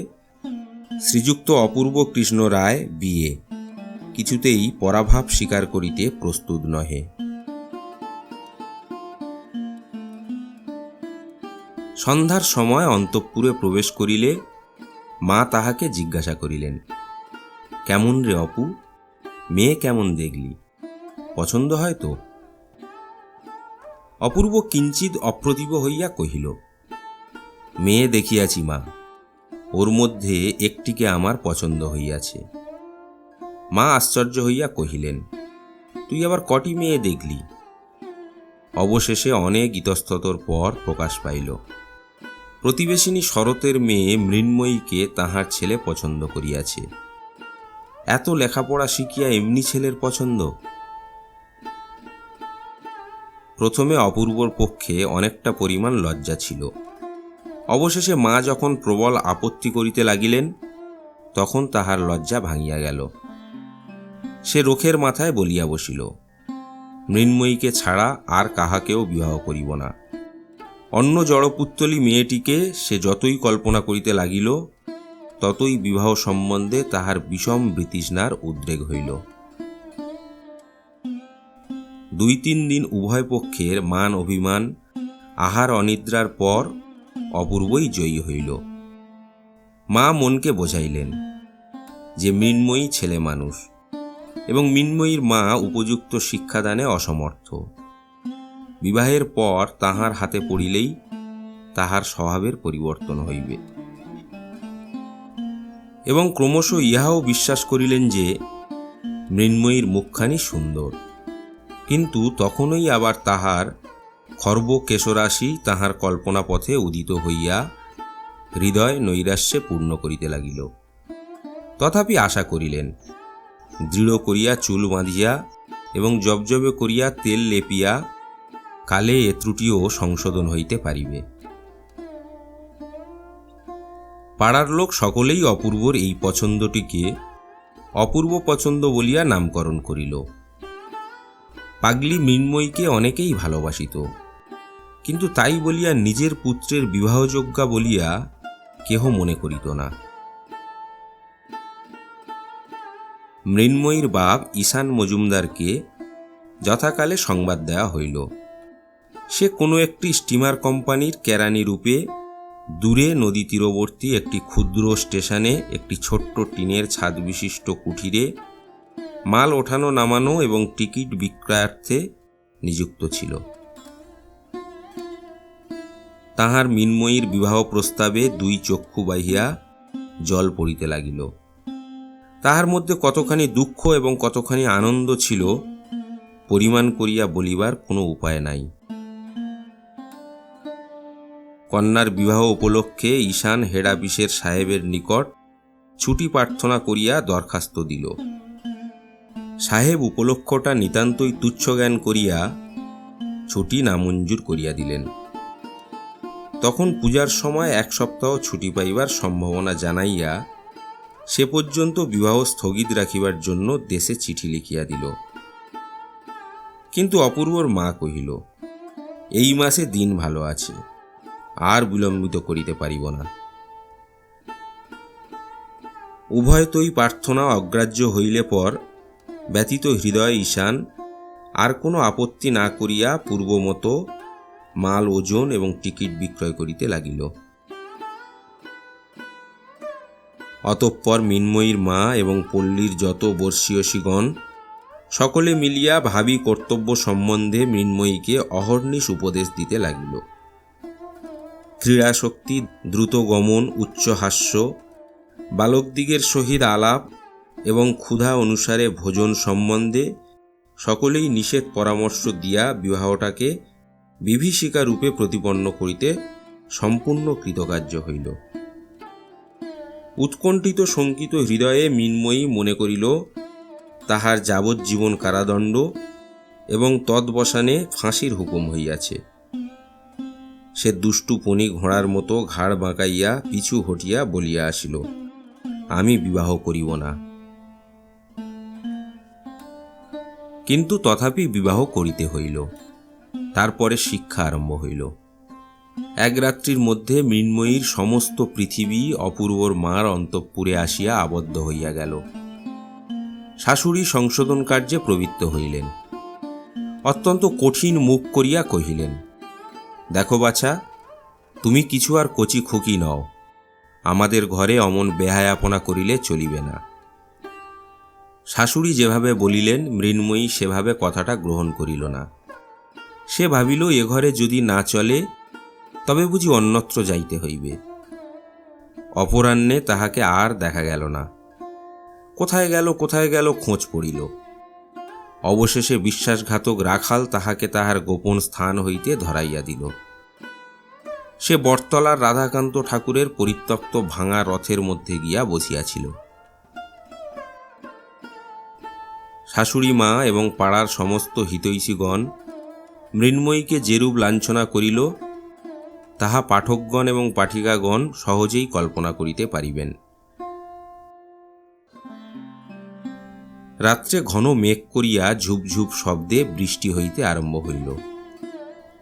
শ্রীযুক্ত অপূর্ব কৃষ্ণ রায় বিয়ে কিছুতেই পরাভাব স্বীকার করিতে প্রস্তুত নহে। সন্ধ্যার সময় অন্তঃপুরে প্রবেশ করিলে মা তাহাকে জিজ্ঞাসা করিলেন, কেমন রে অপু, মেয়ে কেমন দেখলি, পছন্দ হয় তো? অপূর্ব কিঞ্চিৎ অপ্রতিভ হইয়া কহিল, মেয়ে দেখিয়াছি মা, ওর মধ্যে একটিকে আমার পছন্দ হইয়াছে। মা আশ্চর্য হইয়া কহিলেন, তুই আবার কটি মেয়ে দেখলি? অবশেষে অনেক ইতস্ততর পর প্রকাশ পাইল, প্রতিবেশিনী শরতের মেয়ে মৃন্ময়ীকে তাহার ছেলে পছন্দ করিয়াছে। এত লেখাপড়া শিখিয়া এমনি ছেলের পছন্দ? প্রথমে অপূর্বর পক্ষে অনেকটা পরিমাণ লজ্জা ছিল। অবশেষে মা যখন প্রবল আপত্তি করিতে লাগিলেন, তখন তাহার লজ্জা ভাঙিয়া গেল। সে রোখের মাথায় বলিয়া বসিল, মৃন্ময়ীকে ছাড়া আর কাহাকেও বিবাহ করিব না। অন্য জড়পুত্তলী মেয়েটিকে সে যতই কল্পনা করিতে লাগিল, ততই বিবাহ সম্বন্ধে তাহার বিষম বৃতৃষ্ণার উদ্রেক হইল। 2-3 দিন উভয় পক্ষের মান অভিমান, আহার অনিদ্রার পর অপূর্বই জয়ী হইল। মা মনকে বোঝাইলেন যে মৃন্ময়ী ছেলে মানুষ এবং মৃন্ময়ীর মা উপযুক্ত শিক্ষাদানে অসমর্থ। বিবাহের পর তাহার হাতে পড়িলেই তাহার স্বভাবের পরিবর্তন হইবে। এবং ক্রমশ ইহাও বিশ্বাস করিলেন যে মৃন্ময়ীর মুখখানি সুন্দর, কিন্তু তখনই আবার তাহার খর্ব কেশরাশি তাহার কল্পনা পথে উদিত হইয়া হৃদয় নৈরাশ্যে পূর্ণ করিতে লাগিল। তথাপি আশা করিলেন, দৃঢ় করিয়া চুল বাঁধিয়া এবং জবজবে করিয়া তেল লেপিয়া কালে এ ত্রুটিও সংশোধন হইতে পারিবে। পাড়ার লোক সকলেই অপূর্বর এই পছন্দটিকে অপূর্ব পছন্দ বলিয়া নামকরণ করিল। পাগলি মৃন্ময়ীকে অনেকেই ভালোবাসিত, কিন্তু তাই বলিয়া নিজের পুত্রের বিবাহযোগ্যা বলিয়া কেহ মনে করিত না। মৃন্ময়ীর বাপ ঈশান মজুমদারকে যথাকালে সংবাদ দেওয়া হইল। সে কোনো একটি স্টিমার কোম্পানির কেরানি রূপে দূরে নদী তীরবর্তী একটি ক্ষুদ্র স্টেশনে একটি ছোট্ট টিনের ছাদ বিশিষ্ট কুঠিরে মাল ওঠানো নামানো এবং টিকিট বিক্রয়ার্থে নিযুক্ত ছিল। তাহার মৃন্ময়ীর বিবাহ প্রস্তাবে 2 চক্ষু বাহিয়া জল পড়িতে লাগিল। তাহার মধ্যে কতখানি দুঃখ এবং কতখানি আনন্দ ছিল, পরিমাণ করিয়া বলিবার কোনো উপায় নাই। কন্যার বিবাহ উপলক্ষে ঈশান হেড অফিসের সাহেবের নিকট ছুটি প্রার্থনা করিয়া দরখাস্ত দিল। সাহেব উপলক্ষটা নিতান্তই তুচ্ছ জ্ঞান করিয়া ছুটি নামঞ্জুর করিয়া দিলেন। তখন পূজার সময় 1 সপ্তাহ ছুটি পাইবার সম্ভাবনা জানাইয়া সে পর্যন্ত বিবাহ স্থগিত রাখিবার জন্য দেশে চিঠি লিখিয়া দিল। কিন্তু অপূর্বর মা কহিল, এই মাসে দিন ভালো আছে, আর বিলম্বিত করিতে পারিব না। উভয়তই প্রার্থনা অগ্রাহ্য হইলে পর ব্যতীত হৃদয় ঈশান আর কোনো আপত্তি না করিয়া পূর্বমত মাল ওজন এবং টিকিট বিক্রয় করিতে লাগিল। অতঃপর মৃন্ময়ীর মা এবং পল্লীর যত বর্ষীয়সীগণ সকলে মিলিয়া ভাবী কর্তব্য সম্বন্ধে মৃন্ময়ীকে অহর্নিশ উপদেশ দিতে লাগিল। ক্রীড়াশক্তি, দ্রুত গমন, উচ্চ হাস্য, বালকদিগের সহিত আলাপ এবং ক্ষুধা অনুসারে ভোজন সম্বন্ধে সকলেই নিষেধ পরামর্শ দিয়া বিবাহটাকে বিভীষিকা রূপে প্রতিপন্ন করিতে সম্পূর্ণ কৃতকার্য হইল। উৎকণ্ঠিত শঙ্কিত হৃদয়ে মৃন্ময়ী মনে করিল তাহার যাবজ্জীবন কারাদণ্ড এবং তদবসানে ফাঁসির হুকুম হইয়াছে। সে দুষ্টু পণি ঘোড়ার মতো ঘাড় বাঁকাইয়া পিছু হটিয়া বলিয়া আসিল, আমি বিবাহ করিব না। কিন্তু তথাপি বিবাহ করিতে হইল। তারপরে শিক্ষা আরম্ভ হইল। 1 রাত্রির মধ্যে মৃন্ময়ীর সমস্ত পৃথিবী অপূর্বর মার অন্তঃপুরে আসিয়া আবদ্ধ হইয়া গেল। শাশুড়ি সংশোধন কার্যে প্রবৃত্ত হইলেন। অত্যন্ত কঠিন মুখ করিয়া কহিলেন, দেখো বাছা, তুমি কিছু আর কচি খুকি নও, আমাদের ঘরে অমন বেহায়াপনা করিলে চলিবে না। শাশুড়ি যেভাবে বলিলেন মৃন্ময়ী সেভাবে কথাটা গ্রহণ করিল না। সে ভাবিল এ ঘরে যদি না চলে তবে বুঝি অন্যত্র যাইতে হইবে। অপরাহ্নে তাহাকে আর দেখা গেল না। কোথায় গেল খোঁজ পড়িল। অবশেষে বিশ্বাসঘাতক রাখাল তাহাকে তাহার গোপন স্থান হইতে ধরাইয়া দিল। সে বটতলার রাধাকান্ত ঠাকুরের পরিত্যক্ত ভাঙা রথের মধ্যে গিয়া বসিয়াছিল। শাশুড়ি মা এবং পাড়ার সমস্ত হিতৈষীগণ মৃন্ময়ীকে যেরূপ লাঞ্ছনা করিল তাহা পাঠকগণ এবং পাঠিকাগণ সহজেই কল্পনা করিতে পারিবেন। রাত্রে ঘন মেঘ করিয়া ঝুপঝুপ শব্দে বৃষ্টি হইতে আরম্ভ হইল।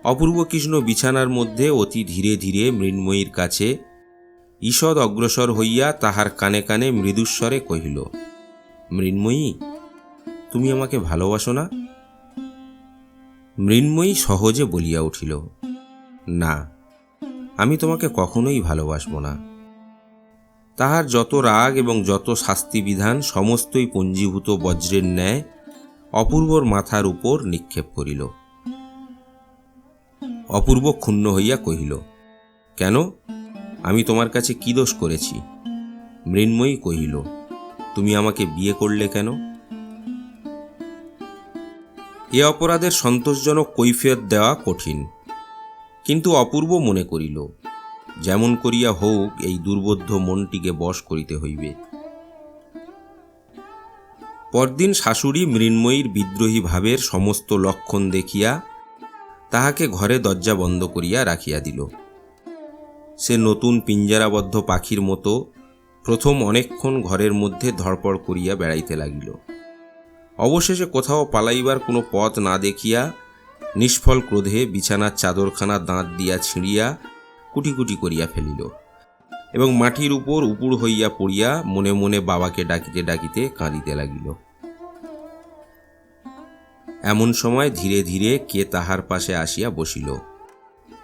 অপূর্বকৃষ্ণ বিছানার মধ্যে অতি ধীরে ধীরে মৃন্ময়ীর কাছে ঈষৎ অগ্রসর হইয়া তাহার কানে কানে মৃদুস্বরে কহিল, মৃন্ময়ী, তুমি আমাকে ভালোবাসো না? মৃন্ময়ী সহজে বলিয়া উঠিল, না, আমি তোমাকে কখনোই ভালোবাসব না। তাহার যত রাগ এবং যত শাস্তিবিধান সমস্তই পঞ্জীভূত বজ্রের ন্যায় অপূর্বর মাথার উপর নিক্ষেপ করিল। অপূর্ব ক্ষুণ্ণ হইয়া কহিল, কেন, আমি তোমার কাছে কি দোষ করেছি? মৃন্ময়ী কহিল, তুমি আমাকে বিয়ে করলে কেন? এ অপরাধের সন্তোষজনক কৈফিয়ত দেওয়া কঠিন, কিন্তু অপূর্ব মনে করিল যেমন করিয়া হোক এই দুর্বোধ্য মনটিকে বশ করিতে হইবে। পরদিন শাশুড়ি মৃন্ময়ীর বিদ্রোহী ভাবের সমস্ত লক্ষণ দেখিয়া তাহাকে ঘরে দরজা বন্ধ করিয়া রাখিয়া দিল। সে নতুন পিঞ্জারাবদ্ধ পাখির মতো প্রথম অনেকক্ষণ ঘরের মধ্যে ধড়পড় করিয়া বেড়াইতে লাগিল। অবশেষে কোথাও পালাইবার কোনো পথ না দেখিয়া নিষ্ফল ক্রোধে বিছানার চাদরখানা দাঁত দিয়া ছিঁড়িয়া কুটি কুটি করিয়া ফেলিল এবং মাটির উপর উপুড় হইয়া পড়িয়া মনে মনে বাবাকে ডাকিতে ডাকিতে কাঁদিতে লাগিল। এমন সময় ধীরে ধীরে কে তাহার পাশে আসিয়া বসিল।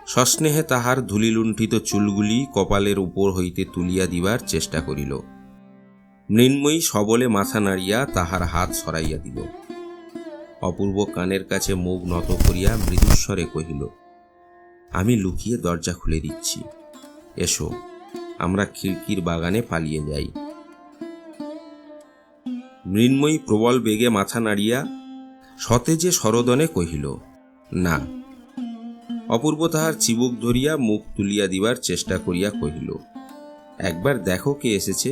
সস্নেহে তাহার ধূলিলুণ্ঠিত চুলগুলি কপালের উপর হইতে তুলিয়া দিবার চেষ্টা করিল। মৃন্ময়ী সবলে মাথা নাড়িয়া তাহার হাত সরাইয়া দিল। অপূর্ব কানের কাছে মুখ নত করিয়া মৃদুস্বরে কহিল, আমি লুকিয়ে দরজা খুলে দিচ্ছি, এসো, আমরা খিড়কির বাগানে পালিয়ে যাই। মৃন্ময়ী প্রবল বেগে মাথা নাড়িয়া সতেজে সরোদনে কহিল, না। অপূর্ব তাহার চিবুক ধরিয়া মুখ তুলিয়া দিবার চেষ্টা করিয়া কহিল, একবার দেখো কে এসেছে।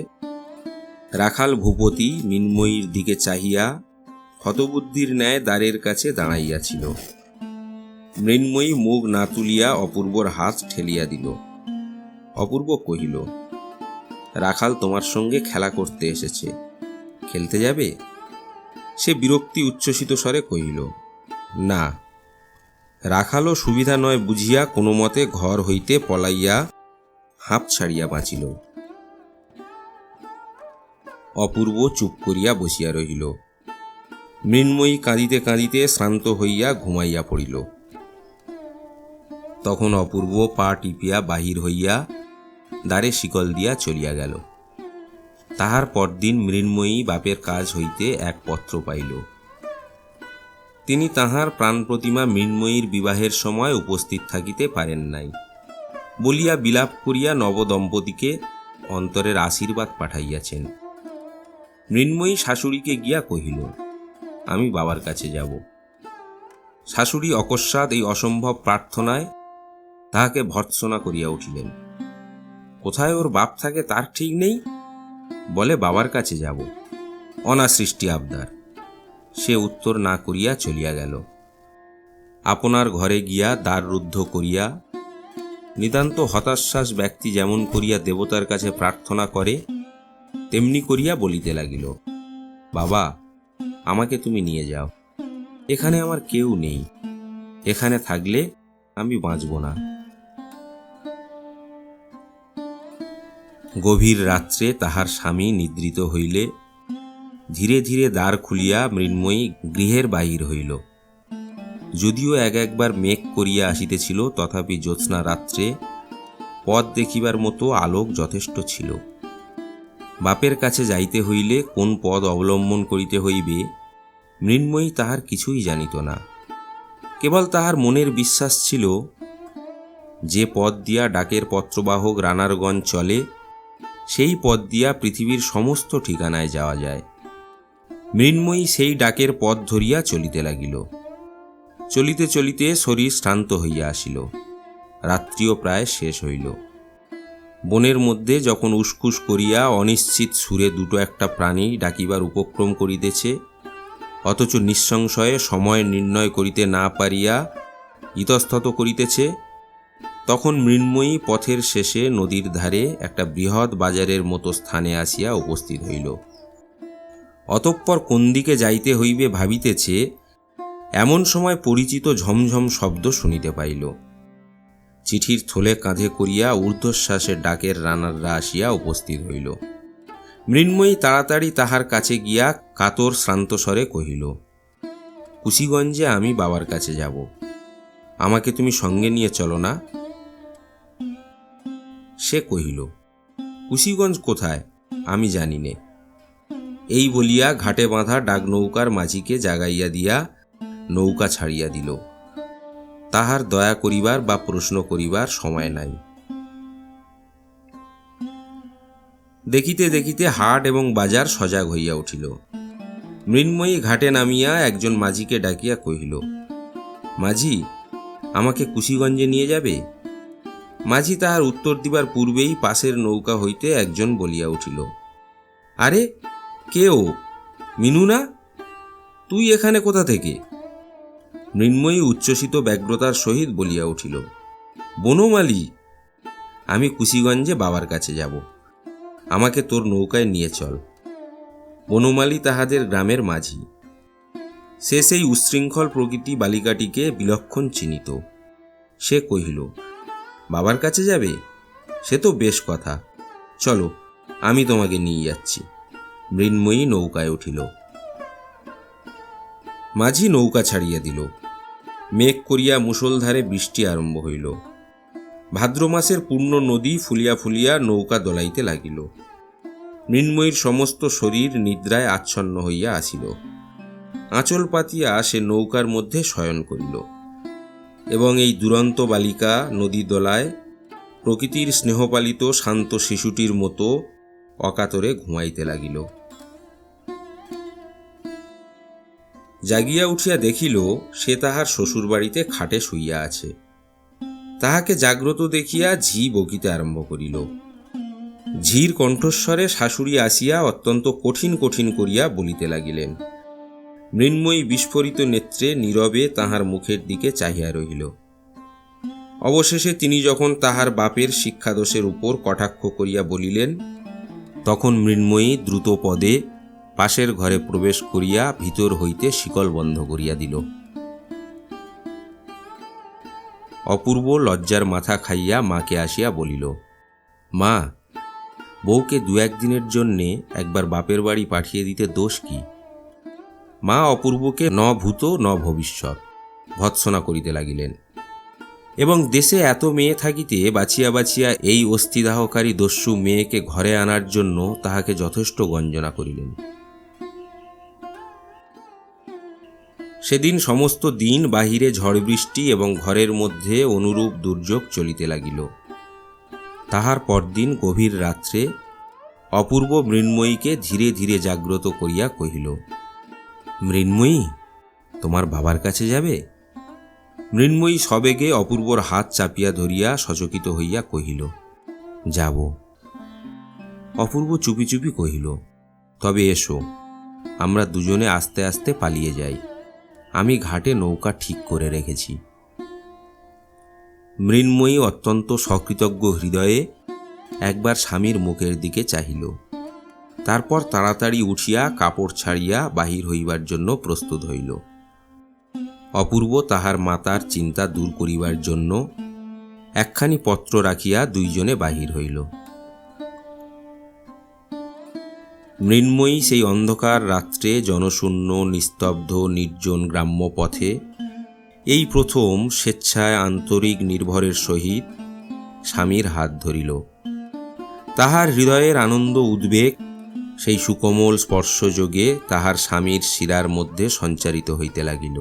রাখাল ভূপতি মৃন্ময়ীর দিকে চাহিয়া হতবুদ্ধির ন্যায় দ্বারের কাছে দাঁড়াইয়াছিল। মৃন্ময়ী মুখ না তুলিয়া অপূর্বর হাত ঠেলিয়া দিল। অপূর্ব কহিল, রাখাল তোমার সঙ্গে খেলা করতে এসেছে, খেলতে যাবে? সে বিরক্তি উচ্ছ্বসিত স্বরে কহিল, না। রাখালও সুবিধা নয় বুঝিয়া কোনো মতে ঘর হইতে পলাইয়া হাঁপ ছাড়িয়া বাঁচিল। অপূর্ব চুপ করিয়া বসিয়া রহিল। মৃন্ময়ী কাঁদিতে কাঁদিতে শ্রান্ত হইয়া ঘুমাইয়া পড়িল। তখন অপূর্ব পা টিপিয়া বাহির হইয়া দ্বারে শিকল দিয়া চলিয়া গেল। তাহার পরদিন মৃন্ময়ী বাপের কাজ হইতে এক পত্র পাইল। তিনি তাহার প্রাণ প্রতিমা মৃন্ময়ীর বিবাহের সময় উপস্থিত থাকিতে পারেন নাই বলিয়া বিলাপ করিয়া নবদম্পতিকে অন্তরের আশীর্বাদ পাঠাইয়াছেন। মৃন্ময়ী শাশুড়িকে গিয়া কহিল, আমি বাবার কাছে যাব। শাশুড়ি অকস্মাৎ এই অসম্ভব প্রার্থনায় তাহাকে ভর্ৎসনা করিয়া উঠিলেন। কোথায় ওর বাপ থাকে তার ঠিক নেই, বলে বাবার কাছে যাব, অনাসৃষ্টি আবদার। সে উত্তর না করিয়া চলিয়া গেল। আপনার ঘরে গিয়া দ্বার রুদ্ধ করিয়া নিতান্ত হতাশ্বাস ব্যক্তি যেমন করিয়া দেবতার কাছে প্রার্থনা করে তেমনি করিয়া বলিতে লাগিল, বাবা, আমাকে তুমি নিয়ে যাও, এখানে আমার কেউ নেই, এখানে থাকলে আমি বাঁচব না। গভীর রাত্রে তাহার স্বামী নিদ্রিত হইলে ধীরে ধীরে দ্বার খুলিয়া মৃন্ময়ী গৃহের বাহির হইল। যদিও একবার মেঘ করিয়া আসিতেছিল, তথাপি জ্যোৎস্না রাত্রে পথ দেখিবার মতো আলোক যথেষ্ট ছিল। বাপের কাছে যাইতে হইলে কোন পথ অবলম্বন করিতে হইবে মৃন্ময়ী তাহার কিছুই জানিত না। কেবল তাহার মনের বিশ্বাস ছিল, যে পথ দিয়া ডাকের পত্রবাহক রানারগঞ্জ চলে, সেই পথ দিয়া পৃথিবীর সমস্ত ঠিকানায় যাওয়া যায়। মৃন্ময়ী সেই ডাকের পথ ধরিয়া চলিতে লাগিল। চলিতে চলিতে শরীর শ্রান্ত হইয়া আসিল। রাত্রিও প্রায় শেষ হইল। বনের মধ্যে যখন উসকুস করিয়া অনিশ্চিত সুরে দুটো একটা প্রাণী ডাকিবার উপক্রম করিতেছে, অথচ নিঃসংশয়ে সময় নির্ণয় করিতে না পারিয়া ইতস্তত করিতেছে, তখন মৃন্ময়ী পথের শেষে নদীর ধারে একটা বৃহৎ বাজারের মতো স্থানে আসিয়া উপস্থিত হইল। অতঃপর কোন দিকে যাইতে হইবে ভাবিতেছে, এমন সময় পরিচিত ঝমঝম শব্দ শুনিতে পাইল। চিঠির থলে কাঁধে করিয়া ঊর্ধ্বশ্বাসে ডাকের রানাররা আসিয়া উপস্থিত হইল। মৃন্ময়ী তাড়াতাড়ি তাহার কাছে গিয়া কাতর শ্রান্ত স্বরে কহিল, কুশিগঞ্জে আমি বাবার কাছে যাব, আমাকে তুমি সঙ্গে নিয়ে চলো না? সে কহিল, কুশিগঞ্জ কোথায় আমি জানি নে। এই বলিয়া ঘাটে বাঁধা ডাক নৌকার মাঝিকে জাগাইয়া দিয়া নৌকা ছাড়িয়া দিল। তাহার দয়া করিবার বা প্রশ্ন করিবার সময় নাই। দেখিতে দেখিতে হাট এবং বাজার সজাগ হইয়া উঠিল। মৃন্ময়ী ঘাটে নামিয়া একজন মাঝিকে ডাকিয়া কহিল, মাঝি, আমাকে কুশিগঞ্জে নিয়ে যাবে? মাঝি তাহার উত্তর দিবার পূর্বেই পাশের নৌকা হইতে একজন বলিয়া উঠিল, আরে কে ও? মিনু না? তুই এখানে কোথা থেকে? মৃন্ময়ী উচ্ছ্বসিত ব্যগ্রতার সহিত বলিয়া উঠিল, বনমালী, আমি কুশিগঞ্জে বাবার কাছে যাব, আমাকে তোর নৌকায় নিয়ে চল। বনমালী তাহাদের গ্রামের মাঝি। সে সেই উচ্ছৃঙ্খল প্রকৃতি বালিকাটিকে বিলক্ষণ চিনিত। সে কহিল, বাবার কাছে যাবে? সে তো বেশ কথা, চলো, আমি তোমাকে নিয়ে যাচ্ছি। মৃন্ময়ী নৌকায় উঠিল। মাঝি নৌকা ছাড়িয়া দিল। মেঘ করিয়া মুষলধারে বৃষ্টি আরম্ভ হইল। ভাদ্র মাসের পূর্ণ নদী ফুলিয়া ফুলিয়া নৌকা দোলাইতে লাগিল। মৃন্ময়ীর সমস্ত শরীর নিদ্রায় আচ্ছন্ন হইয়া আসিল। আঁচল পাতিয়া সে নৌকার মধ্যে শয়ন করিল এবং এই দুরন্ত বালিকা নদী দোলায় প্রকৃতির স্নেহপালিত শান্ত শিশুটির মতো অকাতরে ঘুমাইতে লাগিল। জাগিয়া উঠিয়া দেখিল, সে তাহার শ্বশুর বাড়িতে খাটে শুইয়া আছে। তাহাকে জাগ্রত দেখিয়া ঝি বকিতে আরম্ভ করিল। ঝির কণ্ঠস্বরে শাশুড়ি আসিয়া অত্যন্ত কঠিন কঠিন করিয়া বলিতে লাগিলেন। মৃন্ময়ী বিস্ফোরিত নেত্রে নীরবে তাহার মুখের দিকে চাহিয়া রহিল। অবশেষে তিনি যখন তাহার বাপের শিক্ষাদোষের উপর কটাক্ষ করিয়া বলিলেন, তখন মৃন্ময়ী দ্রুত পদে পাশের ঘরে প্রবেশ করিয়া ভিতর হইতে শিকল বন্ধ করিয়া দিল। অপূর্ব লজ্জার মাথা খাইয়া মাকে আসিয়া বলিল, মা, বউকে দু একদিনের জন্যে একবার বাপের বাড়ি পাঠিয়ে দিতে দোষ কি? মা অপূর্বকে ন ভূত ন ভবিষ্যৎ ভৎসনা করিতে লাগিলেন এবং দেশে এত মেয়ে থাকিতে বাছিয়া বাছিয়া এই অস্থিদাহকারী দস্যু মেয়েকে ঘরে আনার জন্য তাহাকে যথেষ্ট গঞ্জনা করিলেন। সেদিন সমস্ত দিন বাহিরে ঝড় বৃষ্টি এবং ঘরের মধ্যে অনুরূপ দুর্যোগ চলিতে লাগিল। তাহার পরদিন গভীর রাত্রে অপূর্ব মৃন্ময়ীকে ধীরে ধীরে জাগ্রত করিয়া কহিল, মৃন্ময়ী, তোমার বাবার কাছে যাবে? মৃন্ময়ী সবেগে অপূর্বর হাত চাপিয়া ধরিয়া সচকিত হইয়া কহিল, যাব। অপূর্ব চুপি চুপি কহিল, তবে এসো, আমরা দুজনে আস্তে আস্তে পালিয়ে যাই, আমি ঘাটে নৌকা ঠিক করে রেখেছি। মৃন্ময়ী অত্যন্ত সকৃতজ্ঞ হৃদয়ে একবার স্বামীর মুখের দিকে চাহিল। তারপর তাড়াতাড়ি উঠিয়া কাপড় ছাড়িয়া বাহির হইবার জন্য প্রস্তুত হইল। অপূর্ব তাহার মাতার চিন্তা দূর করিবার জন্য একখানি পত্র রাখিয়া দুইজনে বাহির হইল। মৃন্ময়ী সেই অন্ধকার রাত্রে জনশূন্য নিস্তব্ধ নির্জন গ্রাম্য পথে এই প্রথম স্বেচ্ছায় আন্তরিক নির্ভরের সহিত স্বামীর হাত ধরিল। তাহার হৃদয়ের আনন্দ উদ্বেগ সেই সুকোমল স্পর্শযোগে তাহার স্বামীর শিরার মধ্যে সঞ্চারিত হইতে লাগিল।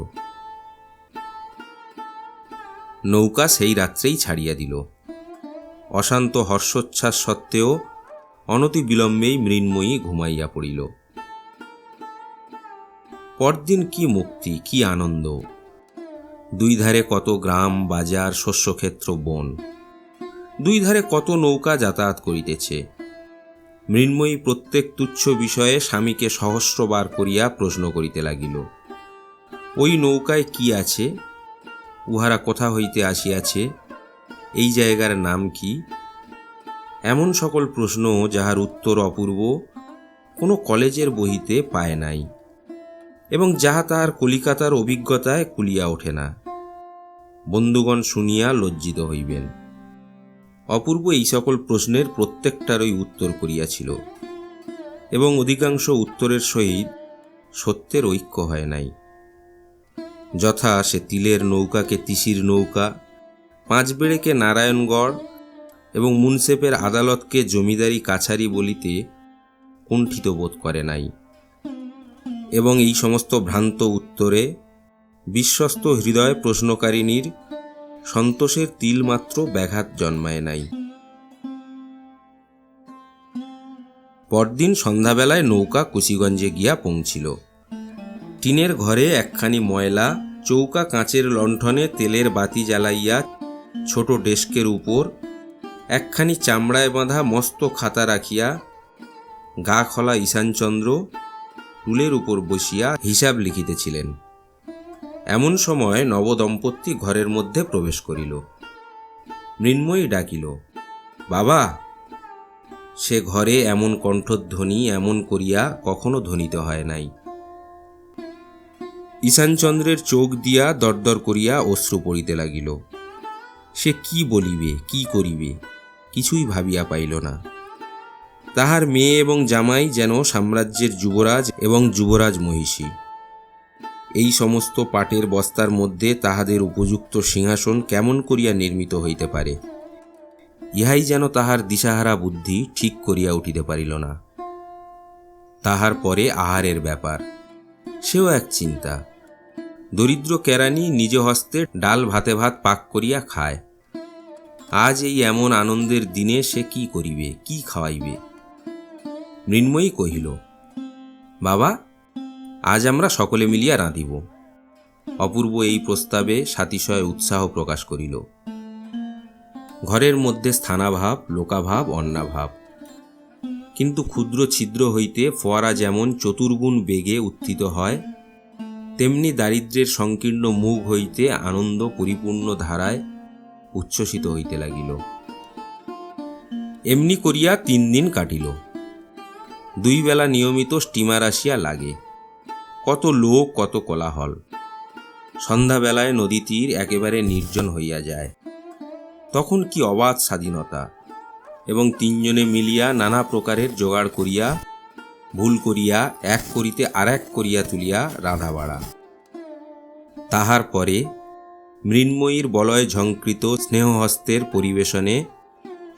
নৌকা সেই রাত্রেই ছাড়িয়া দিল। অশান্ত হর্ষোচ্ছ্বাস সত্ত্বেও অনতি বিলম্বেই মৃন্ময়ী ঘুমাইয়া পড়িল। পরদিন কি মুক্তি, কি আনন্দ! দুই ধারে কত গ্রাম বাজার শস্যক্ষেত্র বন, দুই ধারে কত নৌকা যাতায়াত করিতেছে। মৃন্ময়ী প্রত্যেক তুচ্ছ বিষয়ে স্বামীকে সহস্রবার করিয়া প্রশ্ন করিতে লাগিল। ওই নৌকায় কি আছে? উহারা কোথা হইতে আসিয়াছে? এই জায়গার নাম কি? এমন সকল প্রশ্ন যাহার উত্তর অপূর্ব কোনো কলেজের বহিতে পায় নাই এবং যাহা তাহার কলিকাতার অভিজ্ঞতায় কুলিয়া ওঠে না। বন্ধুগণ শুনিয়া লজ্জিত হইবেন। অপূর্ব এই সকল প্রশ্নের প্রত্যেকটারই উত্তর করিয়াছিল এবং অধিকাংশ উত্তরের সহিত সত্যের ঐক্য হয় নাই। যথা সে তিলের নৌকাকে তিসির নৌকা, পাঁচবেড়েকে নারায়ণগড় এবং মুন্সেফের আদালতকে জমিদারি কাছারি বলিতে কুণ্ঠিত বোধ করে নাই এবং এই সমস্ত ভ্রান্ত উত্তরে বিশ্বস্ত হৃদয় প্রশ্নকারিণীর সন্তোষের তিলমাত্র ব্যাঘাত জন্মায় নাই। পরদিন সন্ধ্যাবেলায় নৌকা কুশিগঞ্জে গিয়া পৌঁছিল। টিনের ঘরে একখানি ময়লা চৌকা কাঁচের লণ্ঠনে তেলের বাতি জ্বালাইয়া ছোট ডেস্কের উপর একখানি চামড়ায় বাঁধা মস্ত খাতা রাখিয়া গা খোলা ঈশানচন্দ্র টুলের উপর বসিয়া হিসাব লিখিতেছিলেন। এমন সময় নবদম্পতি ঘরের মধ্যে প্রবেশ করিল। মৃন্ময়ী ডাকিল, বাবা! সে ঘরে এমন কণ্ঠধ্বনি এমন করিয়া কখনো ধ্বনিত হয় নাই। ঈশানচন্দ্রের চোখ দিয়া দরদর করিয়া অশ্রু পড়িতে লাগিল। সে কি বলিবে, কি করিবে, কিছুই ভাবিয়া পাইল না। তাহার মেয়ে এবং জামাই যেন সাম্রাজ্যের যুবরাজ এবং যুবরাজ মহিষী। এই সমস্ত পাটের বস্তার মধ্যে তাহাদের উপযুক্ত সিংহাসন কেমন করিয়া নির্মিত হইতে পারে, ইহাই যেন তাহার দিশাহারা বুদ্ধি ঠিক করিয়া উঠিতে পারিল না। তাহার পরে আহারের ব্যাপার, সেও এক চিন্তা। দরিদ্র কেরানি নিজ হস্তে ডাল ভাতে ভাত পাক করিয়া খায়। আজ এই এমন আনন্দের দিনে সে কি করিবে, কি খাওয়াইবে? মৃন্ময়ী কহিল, বাবা, আজ আমরা সকলে মিলিয়া রাঁধিব। অপূর্ব এই প্রস্তাবে সাতিশয় উৎসাহ প্রকাশ করিল। ঘরের মধ্যে স্থানাভাব, লোকাভাব, অন্নাভাব, কিন্তু ক্ষুদ্র ছিদ্র হইতে ফোয়ারা যেমন চতুর্গুণ বেগে উত্থিত হয়, তেমনি দারিদ্র্যের সংকীর্ণ মুখ হইতে আনন্দ পরিপূর্ণ ধারায় উচ্ছ্বসিত হইতে লাগিল। এমনি করিয়া 3 দিন কাটিল। 2 বেলা নিয়মিত স্টিমার আসিয়া লাগে। কত লোক, কত কোলাহল। সন্ধ্যাবেলায় নদী তীর একেবারে নির্জন হইয়া যায়। তখন কি অবাধ স্বাধীনতা, এবং 3 জনে মিলিয়া নানা প্রকারের জোগাড় করিয়া ভুল করিয়া এক করিতে আর এক করিয়া তুলিয়া রাঁধা বাড়া। তাহার পরে মৃন্ময়ীর বলয় ঝঙ্কৃত স্নেহহস্তের পরিবেশনে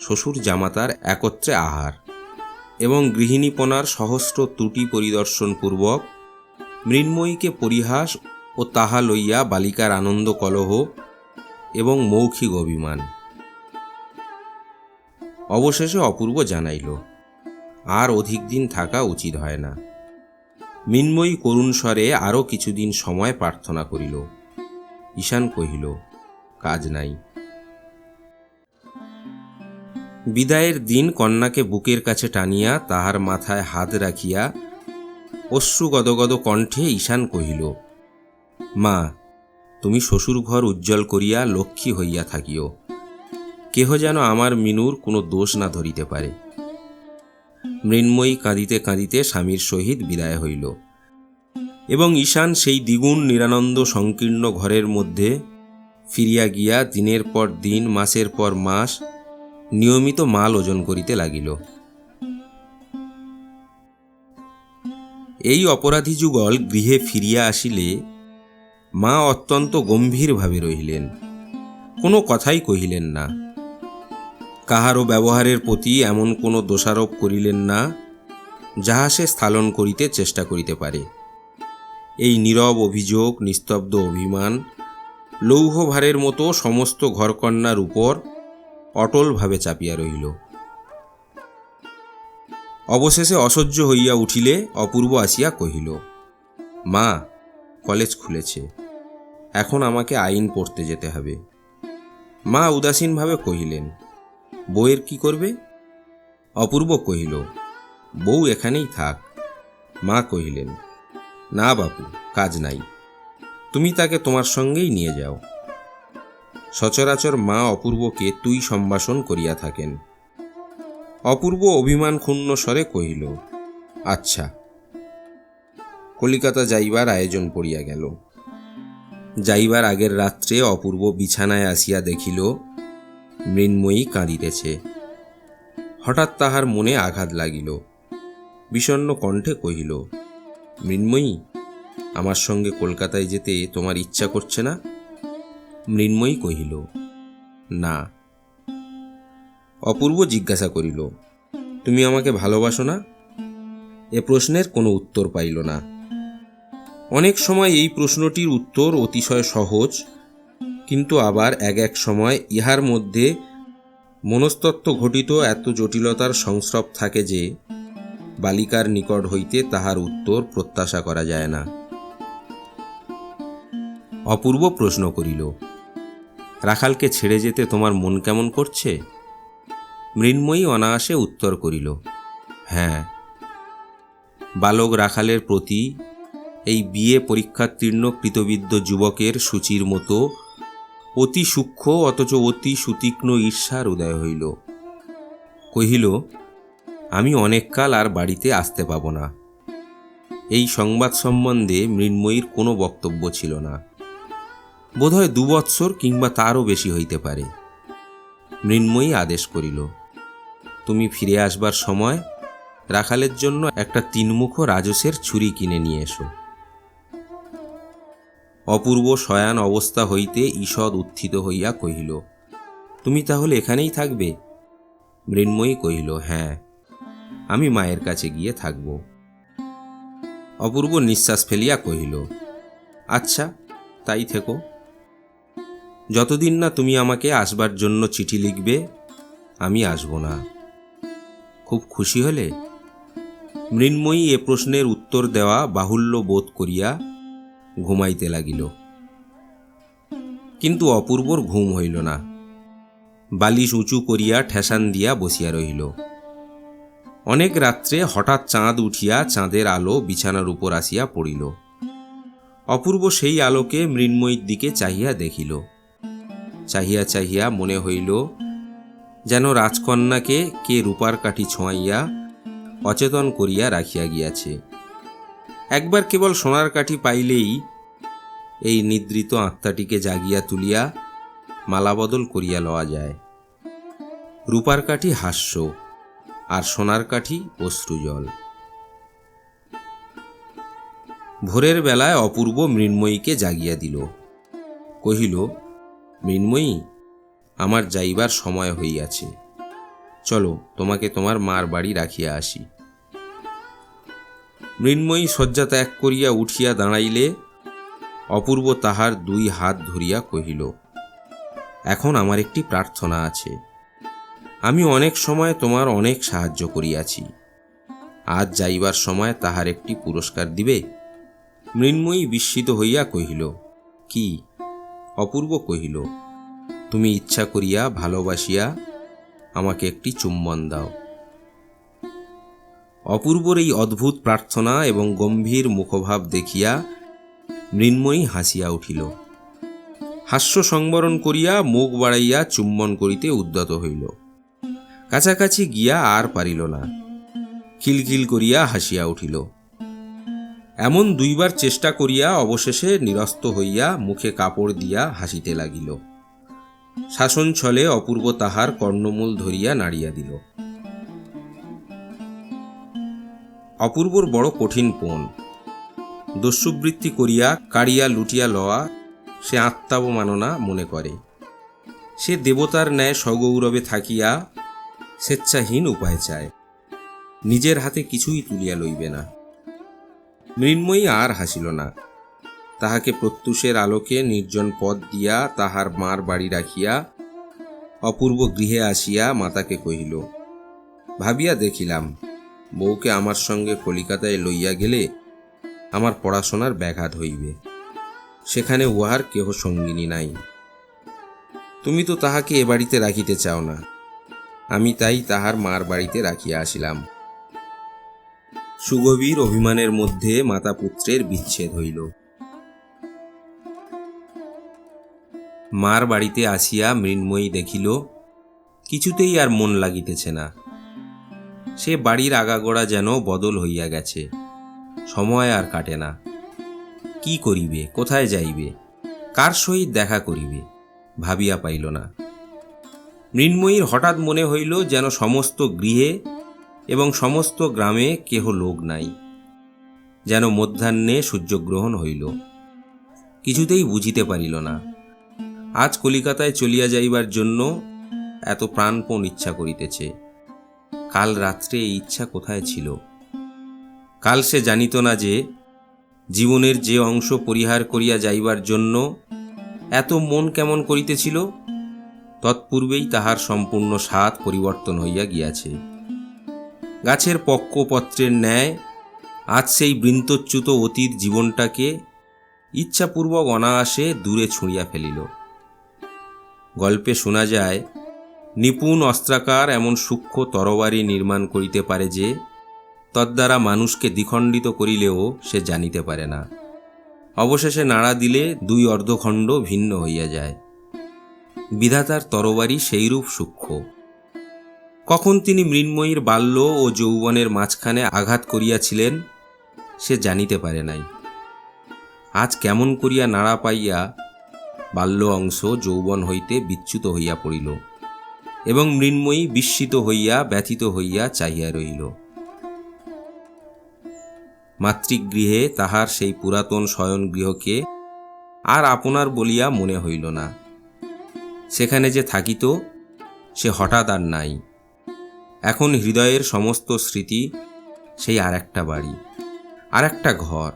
শ্বশুর জামাতার একত্রে আহার এবং গৃহিণীপনার সহস্র ত্রুটি পরিদর্শনপূর্বক মৃন্ময়ীকে পরিহাস ও তাহা লইয়া বালিকার আনন্দ কলহ এবং মৌখিক অভিমান। অবশেষে অপূর্ব জানাইল, আর অধিক দিন থাকা উচিত হয় না। মৃন্ময়ী করুণ স্বরে আরও কিছুদিন সময় প্রার্থনা করিল। ঈশান কহিল, কাজ নাই। বিদায়ের দিন কন্যাকে বুকের কাছে টানিয়া তাহার মাথায় হাত রাখিয়া অশ্রু গদগদ কণ্ঠে ঈশান কহিল, মা, তুমি শ্বশুর ঘর উজ্জ্বল করিয়া লক্ষ্মী হইয়া থাকিও। কেহ যেন আমার মিনুর কোনো দোষ না ধরিতে পারে। মৃন্ময়ী কাঁদিতে কাঁদিতে স্বামীর সহিত বিদায় হইল এবং ঈশান সেই দ্বিগুণ নিরানন্দ সংকীর্ণ ঘরের মধ্যে ফিরিয়া গিয়া দিনের পর দিন, মাসের পর মাস নিয়মিত মাল ওজন করিতে লাগিল। এই অপরাধী যুগল গৃহে ফিরিয়া আসিলে মা অত্যন্ত গম্ভীরভাবে রহিলেন, কোনো কথাই কহিলেন না। কাহারও ব্যবহারের প্রতি এমন কোনো দোষারোপ করিলেন না যাহা সে স্থালন করিতে চেষ্টা করিতে পারে। এই নীরব অভিযোগ, নিস্তব্ধ অভিমান লৌহভারের মতো সমস্ত ঘরকন্যার উপর অটলভাবে চাপিয়া রহিল। অবশেষে অসহ্য হইয়া উঠিলে অপূর্ব আসিয়া কহিল, মা, কলেজ খুলেছে, এখন আমাকে আইন পড়তে যেতে হবে। মা উদাসীনভাবে কহিলেন, বউয়ের কি করবে? অপূর্ব কহিল, বউ এখানেই থাক। মা কহিলেন, না বাপু, কাজ নাই, তুমি তাকে তোমার সঙ্গেই নিয়ে যাও। সচরাচর মা অপূর্বকে তুই সম্ভাষণ করিয়া থাকেন। অপূর্ব অভিমান ক্ষুণ্ণ স্বরে কহিল, আচ্ছা। কলিকাতা যাইবার আয়োজন পড়িয়া গেল। যাইবার আগের রাত্রে অপূর্ব বিছানায় আসিয়া দেখিল মৃন্ময়ী কাঁদিতেছে। হঠাৎ তাহার মনে আঘাত লাগিল। বিষণ্ণ কণ্ঠে কহিল, মৃন্ময়ী, আমার সঙ্গে কলকাতায় যেতে তোমার ইচ্ছা করছে না? মৃন্ময়ী কহিল, না। অপূর্ব জিজ্ঞাসা করিল, তুমি আমাকে ভালোবাসো না? এ প্রশ্নের কোনো উত্তর পাইল না। অনেক সময় এই প্রশ্নটির উত্তর অতিশয় সহজ, কিন্তু আবার এক সময় ইহার মধ্যে মনস্তত্ত্ব ঘটিত এত জটিলতার সংস্রব থাকে যে বালিকার নিকট হইতে তাহার উত্তর প্রত্যাশা করা যায় না। অপূর্ব প্রশ্ন করিল, রাখালকে ছেড়ে যেতে তোমার মন কেমন করছে? মৃন্ময়ী অনায়াসে উত্তর করিল, হ্যাঁ। বালক রাখালের প্রতি এই বিয়ে পরীক্ষাতীর্ণ কৃতবিদ্য যুবকের সূচির মতো অতি সূক্ষ্ম অথচ অতি সুতীক্ষ্ণ ঈর্ষার উদয় হইল। কহিল, আমি অনেককাল আর বাড়িতে আসতে পাব না। এই সংবাদ সম্বন্ধে মৃন্ময়ীর কোনো বক্তব্য ছিল না। বোধহয় 2 বৎসর কিংবা তারও বেশি হইতে পারে। মৃন্ময়ী আদেশ করিল, তুমি ফিরে আসবার সময় রাখালের জন্য একটা 3 মুখো রাজসের ছুরি কিনে নিয়ে এসো। অপূর্ব শয়ান অবস্থা হইতে ঈষৎ উত্থিত হইয়া কহিল, তুমি তাহলে এখানেই থাকবে? মৃন্ময়ী কহিল, হ্যাঁ, আমি মায়ের কাছে গিয়ে থাকব। অপূর্ব নিঃশ্বাস ফেলিয়া কহিল, আচ্ছা, তাই থেকো। যতদিন না তুমি আমাকে আসবার জন্য চিঠি লিখবে, আমি আসব না। খুব খুশি হলে? মৃন্ময়ী এ প্রশ্নের উত্তর দেওয়া বাহুল্য বোধ করিয়া ঘুমাইতে লাগিল। কিন্তু অপূর্বর ঘুম হইল না। বালিশ উঁচু করিয়া ঠেসান দিয়া বসিয়া রহিল। অনেক রাত্রে হঠাৎ চাঁদ উঠিয়া চাঁদের আলো বিছানার উপর আসিয়া পড়িল। অপূর্ব সেই আলোকে মৃন্ময়ীর দিকে চাহিয়া দেখিল। চাহিয়া চাহিয়া মনে হইল যেন রাজকন্যাকে কে রূপার কাঠি ছোঁয়াইয়া অচেতন করিয়া রাখিয়া গিয়াছে। একবার কেবল সোনার কাঠি পাইলেই এই নিদ্রিত আত্মাটিকে জাগিয়া তুলিয়া মালাবদল করিয়া লওয়া যায়। রূপার কাঠি হাস্য, আর সোনার কাঠি অশ্রুজল। ভোরের বেলায় অপূর্ব মৃন্ময়ীকে জাগিয়া দিল। কহিল, মৃন্ময়ী, আমার যাইবার সময় হইয়াছে, চলো তোমাকে তোমার মার বাড়ি রাখিয়া আসি। মৃন্ময়ী শয্যা ত্যাগ করিয়া উঠিয়া দাঁড়াইলে অপূর্ব তাহার 2 হাত ধরিয়া কহিল, এখন আমার একটি প্রার্থনা আছে। আমি অনেক সময় তোমার অনেক সাহায্য করিয়াছি, আজ যাইবার সময় তাহার একটি পুরস্কার দিবে? মৃন্ময়ী বিস্মিত হইয়া কহিল, কি? অপূর্ব কহিল, তুমি ইচ্ছা করিয়া ভালোবাসিয়া আমাকে একটি চুম্বন দাও। অপূর্বর এই অদ্ভুত প্রার্থনা এবং গম্ভীর মুখভাব দেখিয়া মৃন্ময়ী হাসিয়া উঠিল। হাস্য সংবরণ করিয়া মুখ বাড়াইয়া চুম্বন করিতে উদ্যত হইল। কাছাকাছি গিয়া আর পারিল না, খিলখিল করিয়া হাসিয়া উঠিল। এমন 2 বার চেষ্টা করিয়া অবশেষে নিরস্ত হইয়া মুখে কাপড় দিয়া হাসিতে লাগিল। শাসন ছলে অপূর্ব তাহার কর্ণমূল ধরিয়া নাড়িয়া দিল। অপূর্বর বড় কঠিন পণ। দস্যুবৃত্তি করিয়া কাড়িয়া লুটিয়া লওয়া সে আত্মাবমাননা মনে করে। সে দেবতার ন্যায় সগৌরবে থাকিয়া স্বেচ্ছাহীন উপায় চায়, নিজের হাতে কিছুই তুলিয়া লইবে না। মৃন্ময়ী আর হাসিল না। তাহাকে প্রত্যুষের আলোকে নির্জন পথ দিয়া তাহার মার বাড়ি রাখিয়া অপূর্ব গৃহে আসিয়া মাতাকে কহিল, ভাবিয়া দেখিলাম বউকে আমার সঙ্গে কলিকাতায় লইয়া গেলে আমার পড়াশোনার ব্যাঘাত হইবে। সেখানে উহার কেহ সঙ্গিনী নাই। তুমি তো তাহাকে এ বাড়িতে রাখিতে চাও না, আমি তাই তাহার মার বাড়িতে রাখিয়া আসিলাম। সুগভীর অভিমানের মধ্যে মাতা পুত্রের বিচ্ছেদ হইল। মার বাড়িতে আসিয়া মৃন্ময়ী দেখিল কিছুতেই আর মন লাগিতেছে না। সে বাড়ির আগাগোড়া যেন বদল হইয়া গেছে, সময় আর কাটে না। কি করিবে, কোথায় যাইবে, কার সহিত দেখা করিবে, ভাবিয়া পাইল না। মৃন্ময়ীর হঠাৎ মনে হইল যেন সমস্ত গৃহে এবং সমস্ত গ্রামে কেহ লোক নাই। যেন মধ্যাহ্নে সূর্যগ্রহণ হইল। কিছুতেই বুঝিতে পারিল না আজ কলিকাতায় চলিয়া যাইবার জন্য এত প্রাণপণ ইচ্ছা করিতেছে। কাল রাত্রে এই ইচ্ছা কোথায় ছিল? কাল সে জানিত না যে জীবনের যে অংশ পরিহার করিয়া যাইবার জন্য এত মন কেমন করিতেছিল, তৎপূর্বেই তাহার সম্পূর্ণ স্বাদ পরিবর্তন হইয়া গিয়াছে। গাছের পক্কপত্রের ন্যায় আজ সেই বৃন্তচ্যুত অতীত জীবনটাকে ইচ্ছাপূর্বক অনায়াসে দূরে ছুঁড়িয়া ফেলিল। গল্পে শোনা যায়, নিপুণ অস্ত্রাকার এমন সূক্ষ্ম তরবারি নির্মাণ করিতে পারে যে তদ্বারা মানুষকে দ্বিখণ্ডিত করিলেও সে জানিতে পারে না। অবশেষে নাড়া দিলে দুই অর্ধখণ্ড ভিন্ন হইয়া যায়। বিধাতার তরবারি সেইরূপ সূক্ষ্ম। কখন তিনি মৃন্ময়ীর বাল্য ও যৌবনের মাঝখানে আঘাত করিয়াছিলেন সে জানিতে পারে নাই। আজ কেমন করিয়া নাড়া পাইয়া বাল্য অংশ যৌবন হইতে বিচ্যুত হইয়া পড়িল এবং মৃন্ময়ী বিস্মিত হইয়া ব্যথিত হইয়া চাহিয়া রহিল। মাতৃগৃহে তাহার সেই পুরাতন শয়নগৃহকে আর আপনার বলিয়া মনে হইল না। সেখানে যে থাকিত সে হঠাৎ আর নাই। এখন হৃদয়ের সমস্ত স্মৃতি সেই আর একটা বাড়ি, আর একটা ঘর,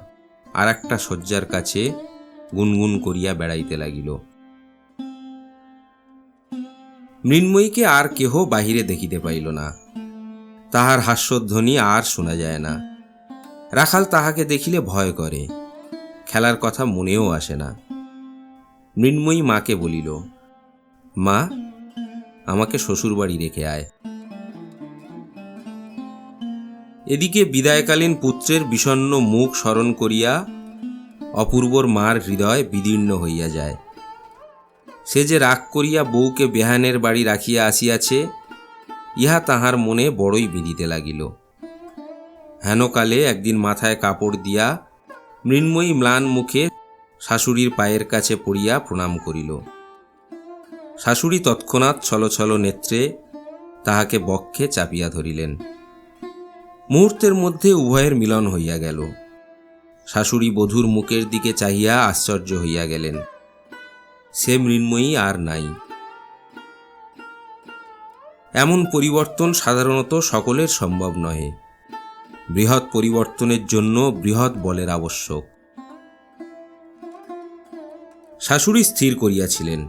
আর একটা শয্যার কাছে গুনগুন করিয়া বেড়াইতে লাগিল। মৃন্ময়ীকে আর কেহ বাহিরে দেখিতে পাইল না। তাহার হাস্যধ্বনি আর শোনা যায় না। রাখাল তাহাকে দেখিলে ভয় করে, খেলার কথা মনেও আসে না। মৃন্ময়ী মাকে বলিল, মা, আমাকে শ্বশুরবাড়ি রেখে আয়। এদিকে বিদায়কালীন পুত্রের বিষণ্ণ মুখ স্মরণ করিয়া অপূর্বর মার হৃদয় বিদীর্ণ হইয়া যায়। সে যে রাগ করিয়া বউকে বেহানের বাড়ি রাখিয়া আসিয়াছে, ইহা তাহার মনে বড়ই বিঁধিতে লাগিল। হেনকালে একদিন মাথায় কাপড় দিয়া মৃন্ময়ী ম্লান মুখে শাশুড়ির পায়ের কাছে পড়িয়া প্রণাম করিল। শাশুড়ি তৎক্ষণাৎ ছলছল নেত্রে তাহাকে বক্ষে চাপিয়া ধরিলেন। মুহূর্তের মধ্যে উভয়ের মিলন হইয়া গেল। শাশুড়ি বধূর মুখের দিকে চাহিয়া আশ্চর্য হইয়া গেলেন। সে মৃন্ময়ী আর নাই। এমন পরিবর্তন সাধারণত সকলের সম্ভব নহে। বৃহৎ পরিবর্তনের জন্য বৃহৎ বলের আবশ্যক। শাশুড়ি স্থির করিয়াছিলেন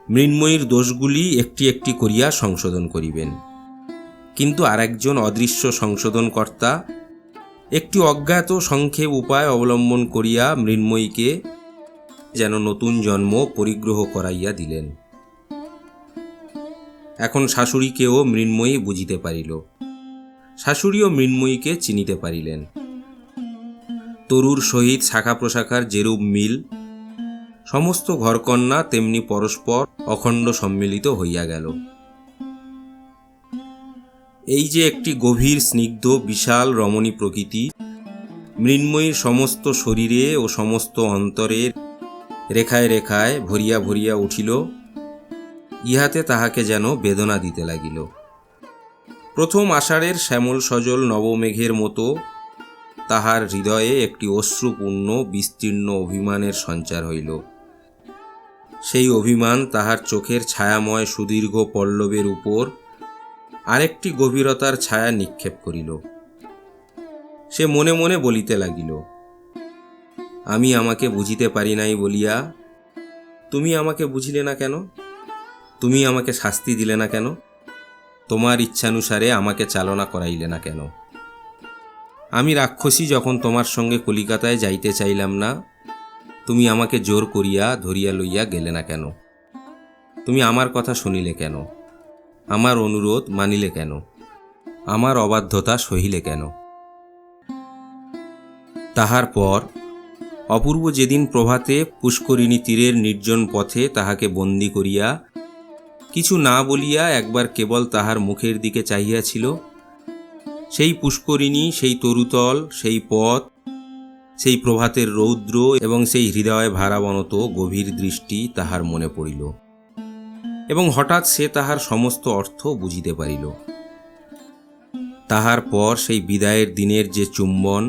মৃন্ময়ীর দোষগুলি একটি একটি করিয়া সংশোধন করিবেন, কিন্তু আরেকজন অদৃশ্য সংশোধনকর্তা একটি অজ্ঞাত সংক্ষেপ উপায় অবলম্বন করিয়া মৃন্ময়ীকে যেন নতুন জন্ম পরিগ্রহ করাইয়া দিলেন। এখন শাশুড়িকেও মৃন্ময়ী বুঝিতে পারিল। শাশুড়িও মৃন্ময়ীকে চিনিতে পারিলেন। তরুর সহিত শাখা প্রশাখার যেরূপ মিল, সমস্ত ঘরকন্যা তেমনি পরস্পর অখণ্ড সম্মিলিত হইয়া গেল। এই যে একটি গভীর স্নিগ্ধ বিশাল রমণী প্রকৃতি মৃন্ময়ীর সমস্ত শরীরে ও সমস্ত অন্তরের রেখায় রেখায় ভরিয়া ভরিয়া উঠিল, ইহাতে তাহাকে যেন বেদনা দিতে লাগিল। প্রথম আষাঢ়ের শ্যামল সজল নবমেঘের মতো তাহার হৃদয়ে একটি অশ্রুপূর্ণ বিস্তীর্ণ অভিমানের সঞ্চার হইল। সেই অভিমান তাহার চোখের ছায়াময় সুদীর্ঘ পল্লবের উপর আরেকটি গভীরতার ছায়া নিক্ষেপ করিল। সে মনে মনে বলিতে লাগিল, আমি আমাকে বুঝিতে পারি নাই বলিয়া তুমি আমাকে বুঝিলে না কেন? তুমি আমাকে শাস্তি দিলে না কেন? তোমার ইচ্ছানুসারে আমাকে চালনা করাইলে না কেন? আমি রাক্ষসী যখন তোমার সঙ্গে কলিকাতায় যাইতে চাইলাম না, তুমি আমাকে জোর করিয়া ধরিয়া লইয়া গেলে না কেন? তুমি আমার কথা শুনিলে কেন? আমার অনুরোধ মানিলে কেন? আমার অবাধ্যতা সহিলে কেন? তাহার পর অপূর্ব যেদিন প্রভাতে পুষ্করিণী তীরের নির্জন পথে তাহাকে বন্দী করিয়া কিছু না বলিয়া একবার কেবল তাহার মুখের দিকে চাহিয়াছিল, সেই পুষ্করিণী, সেই তরুতল, সেই পথ, সেই প্রভাতের রৌদ্র এবং সেই হৃদয় ভারাবনত গভীর দৃষ্টি তাহার মনে পড়িল এবং হঠাৎ সে তাহার সমস্ত অর্থ বুঝিতে পারিল। তাহার পর সেই বিদায়ের দিনের যে চুম্বন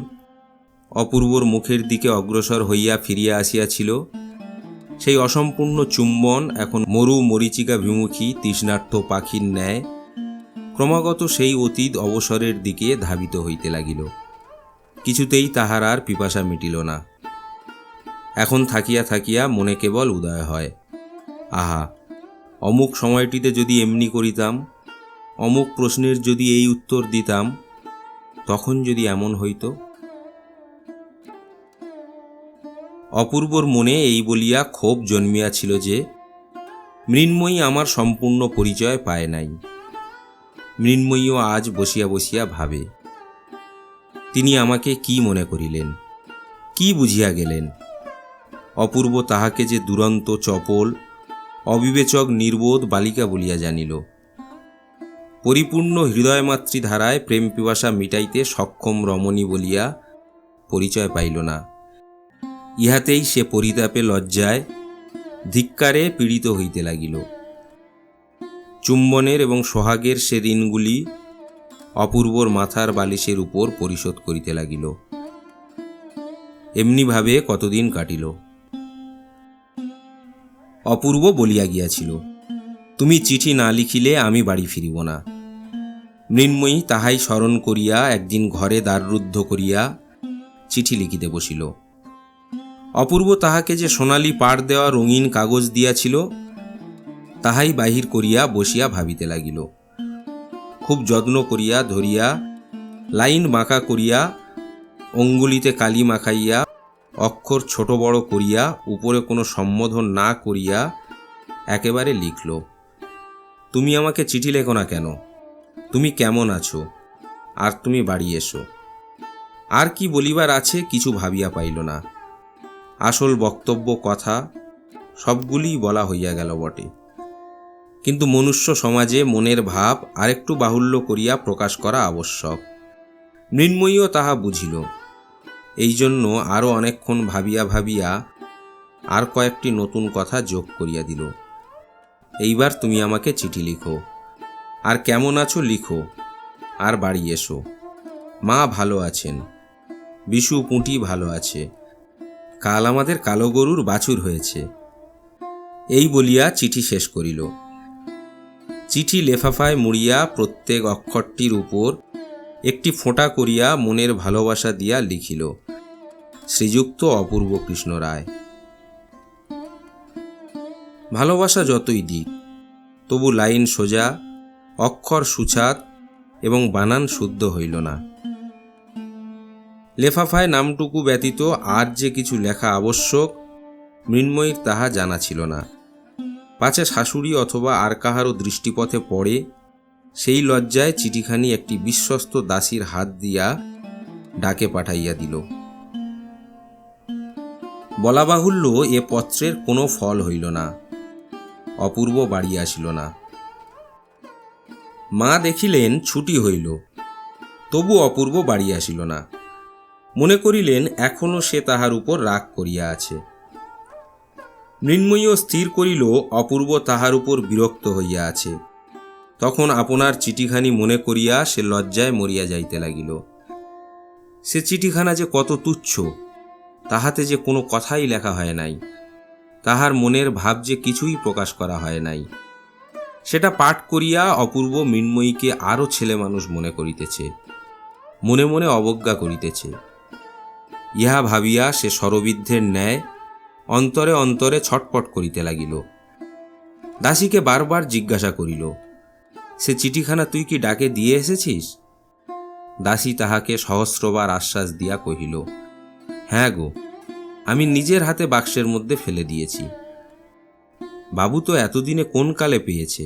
অপূর্বর মুখের দিকে অগ্রসর হইয়া ফিরিয়া আসিয়াছিল, সেই অসম্পূর্ণ চুম্বন এখন মরু মরীচিকা বিমুখী তৃষ্ণার্ত পাখির ন্যায় ক্রমাগত সেই অতীত অবসরের দিকে ধাবিত হইতে লাগিল। কিছুতেই তাহার আর পিপাসা মিটিল না। এখন থাকিয়া থাকিয়া মনে কেবল উদয় হয়, আহা, অমুক সময়টিতে যদি এমনি করিতাম, অমুক প্রশ্নের যদি এই উত্তর দিতাম, তখন যদি এমন হইত। অপূর্বর মনে এই বলিয়া ক্ষোভ জন্মিয়াছিল যে মৃন্ময়ী আমার সম্পূর্ণ পরিচয় পায় নাই। মৃন্ময়ীও আজ বসিয়া বসিয়া ভাবে, তিনি আমাকে কি মনে করিলেন, কি বুঝিয়া গেলেন? অপূর্ব তাহাকে যে দুরন্ত চপল অবিবেচক নির্বোধ বালিকা বলিয়া জানিল, পরিপূর্ণ হৃদয়মাতৃ ধারায় প্রেম পিপাসা মিটাইতে সক্ষম রমণী বলিয়া পরিচয় পাইল না। ইহাতেই সে পরিতাপে লজ্জায় ধিক্কারে পীড়িত হইতে লাগিল। চুম্বনের এবং সোহাগের সে ঋণগুলি অপূর্বর মাথার বালিশের উপর পরিশোধ করিতে লাগিল। এমনিভাবে কতদিন কাটিল। অপূর্ব বলিয়া গিয়াছিল, তুমি চিঠি না লিখিলে আমি বাড়ি ফিরিব না। মৃন্ময়ী তাহাই স্মরণ করিয়া একদিন ঘরে দ্বাররুদ্ধ করিয়া চিঠি লিখিতে বসিল। অপূর্ব তাহাকে যে সোনালি পাড় দেওয়া রঙিন কাগজ দিয়াছিল, তাহাই বাহির করিয়া বসিয়া ভাবিতে লাগিল। খুব যত্ন করিয়া ধরিয়া লাইন বাঁকা করিয়া অঙ্গুলিতে কালি মাখাইয়া অক্ষর ছোট বড় করিয়া উপরে কোনো সম্বোধন না করিয়া একেবারে লিখল, তুমি আমাকে চিঠি লেখো না কেন? তুমি কেমন আছো? আর তুমি বাড়ি এসো। আর কি বলিবার আছে কিছু ভাবিয়া পাইল না। আসল বক্তব্য কথা সবগুলিই বলা হইয়া গেল বটে, কিন্তু মনুষ্য সমাজে মনের ভাব আরেকটু বাহুল্য করিয়া প্রকাশ করা আবশ্যক। মৃন্ময়ীও তাহা বুঝিল। এই জন্য আরও অনেকক্ষণ ভাবিয়া ভাবিয়া আর কয়েকটি নতুন কথা যোগ করিয়া দিল। এইবার তুমি আমাকে চিঠি লিখো, আর কেমন আছো লিখো, আর বাড়ি এসো। মা ভালো আছেন, বিশু পুঁটি ভালো আছে, কাল আমাদের কালো গরুর বাছুর হয়েছে। এই বলিয়া চিঠি শেষ করিল। চিঠি লেফাফায় মুড়িয়া প্রত্যেক অক্ষরটির উপর একটি ফোঁটা করিয়া মনের ভালোবাসা দিয়া লিখিল, শ্রীযুক্ত অপূর্ব কৃষ্ণ রায়। ভালোবাসা যতই দিক, তবু লাইন সোজা, অক্ষর সুছাদ এবং বানান শুদ্ধ হইল না। লেফাফায় নামটুকু ব্যতীত আর যে কিছু লেখা আবশ্যক মৃন্ময়ীর তাহা জানা ছিল না। পাছে শাশুড়ি অথবা আর কাহারও দৃষ্টিপথে পড়ে, সেই লজ্জায় চিঠিখানি একটি বিশ্বস্ত দাসীর হাত দিয়া ডাকে পাঠাইয়া দিল। বলা বাহুল্য, এ পত্রের কোনো ফল হইল না। অপূর্ব বাড়ি আসিল না। মা দেখিলেন ছুটি হইল, তবু অপূর্ব বাড়ি আসিল না। মনে করিলেন এখনো সে তাহার উপর রাগ করিয়া আছে। মৃন্ময়ীও স্থির করিল অপূর্ব তাহার উপর বিরক্ত হইয়া আছে। তখন আপনার চিঠিখানি মনে করিয়া সে লজ্জায় মরিয়া যাইতে লাগিল। সে চিঠিখানা যে কত তুচ্ছ, তাহাতে যে কোনো কথাই লেখা হয় নাই, তাহার মনের ভাব যে কিছুই প্রকাশ করা হয় নাই। সেটা পাঠ করিয়া অপূর্ব মৃন্ময়ীকে আরও ছেলে মানুষ মনে করিতেছে, মনে মনে অবজ্ঞা করিতেছে। ইহা ভাবিয়া সে শরবিদ্ধের ন্যায় অন্তরে অন্তরে ছটপট করিতে লাগিল। দাসীকে বারবার জিজ্ঞাসা করিল, সে চিঠিখানা তুই কি ডাকে দিয়ে এসেছিস? দাসী তাহাকে সহস্রবার আশ্বাস দিয়া কহিল, হ্যাঁ গো, আমি নিজের হাতে বাক্সের মধ্যে ফেলে দিয়েছি। বাবু তো এতদিনে কোন কালে পেয়েছে।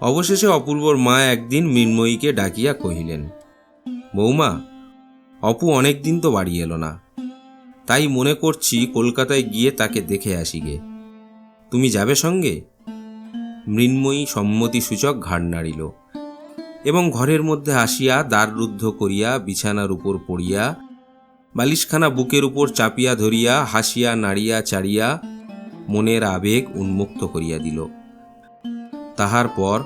অবশেষে অপূর্বর মা একদিন মৃন্ময়ীকে ডাকিয়া কহিলেন, বৌমা, অপু অনেক দিন তো বাড়ি এলো না, তাই মনে করছি কলকাতায় গিয়ে তাকে দেখে আসি গে। তুমি যাবে সঙ্গে? মৃন্ময়ী সম্মতিসূচক ঘাড় নাড়িল এবং ঘরের মধ্যে আসিয়া দ্বাররুদ্ধ করিয়া বিছানার উপর পড়িয়া বালিশখানা বুকের উপর চাপিয়া ধরিয়া হাসিয়া নাড়িয়া চাড়িয়া মনের আবেগ উন্মুক্ত করিয়া দিল। তাহার পর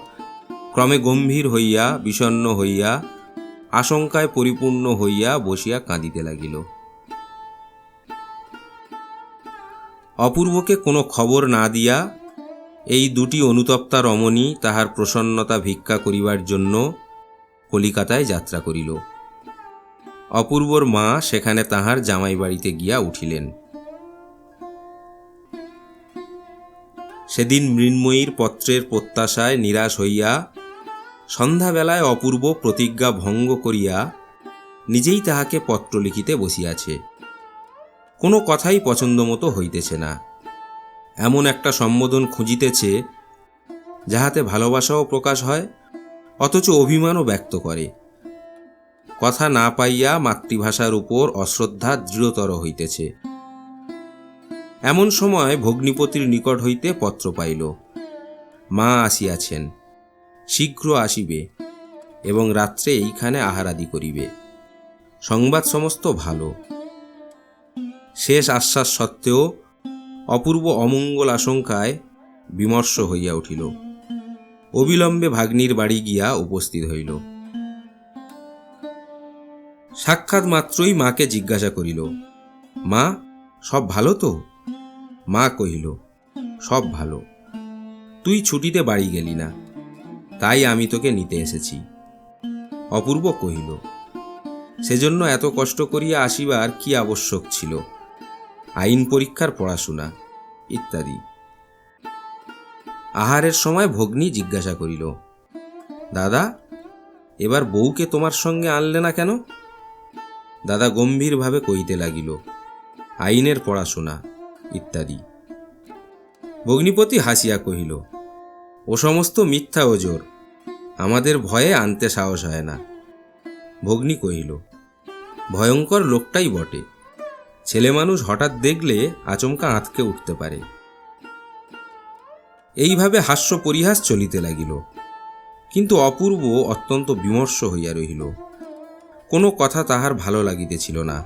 ক্রমে গম্ভীর হইয়া বিষণ্ণ হইয়া আশঙ্কায় পরিপূর্ণ হইয়া বসিয়া কাঁদিতে লাগিল। অপূর্বকে কোনো খবর না দিয়া এই দুটি অনুতপ্তা রমণী তাহার প্রসন্নতা ভিক্ষা করিবার জন্য কলিকাতায় যাত্রা করিল। অপূর্বর মা সেখানে তাহার জামাই বাড়িতে গিয়া উঠিলেন। সেদিন মৃন্ময়ীর পত্রের প্রত্যাশায় নিরাশ হইয়া সন্ধ্যাবেলায় অপূর্ব প্রতিজ্ঞা ভঙ্গ করিয়া নিজেই তাহাকে পত্র লিখিতে বসিয়াছে। কোনো কথাই পছন্দ মতো হইতেছে না। এমন একটা সম্বোধন খুঁজিতেছে যাহাতে ভালোবাসাও প্রকাশ হয়, অথচ অভিমানও ব্যক্ত করে। কথা না পাইয়া মাতৃভাষার উপর অশ্রদ্ধা দৃঢ়তর হইতেছে। এমন সময় ভগ্নিপতির নিকট হইতে পত্র পাইল, মা আসিয়াছেন, শীঘ্র আসিবে এবং রাত্রে এইখানে আহারাদি করিবে। সংবাদ সমস্ত ভালো। শেষ আশ্বাস সত্ত্বেও অপূর্ব অমঙ্গল আশঙ্কায় বিমর্ষ হইয়া উঠিল। অবিলম্বে ভাগ্নির বাড়ি গিয়া উপস্থিত হইল। সাক্ষাৎ মাত্রই মাকে জিজ্ঞাসা করিল, মা, সব ভালো তো? মা কহিল, সব ভালো। তুই ছুটিতে বাড়ি গেলি না, তাই আমি তোকে নিতে এসেছি। অপূর্ব কহিল, সেজন্য এত কষ্ট করিয়া আসিবার কি আবশ্যক ছিল? আইন পরীক্ষার পড়াশোনা ইত্যাদি। আহারের সময় ভগ্নী জিজ্ঞাসা করিল, দাদা, এবার বউকে তোমার সঙ্গে আনলে না কেন? দাদা গম্ভীরভাবে কহিতে লাগিল, আইনের পড়াশোনা ইত্যাদি। ভগ্নিপতি হাসিয়া কহিল, ও সমস্ত মিথ্যা ওজোর, আমাদের ভয়ে আনতে সাহস হয় না। ভগ্নী কহিল, ভয়ঙ্কর লোকটাই বটে, ছেলে মানুষ হঠাৎ দেখলে আচমকা আঁতকে উঠতে পারে। এইভাবে হাস্য পরিহাস চলিতে লাগিল, কিন্তু অপূর্ব অত্যন্ত বিমর্ষ হইয়া রহিল। কোনো কথা তাহার ভালো লাগিতেছিল না।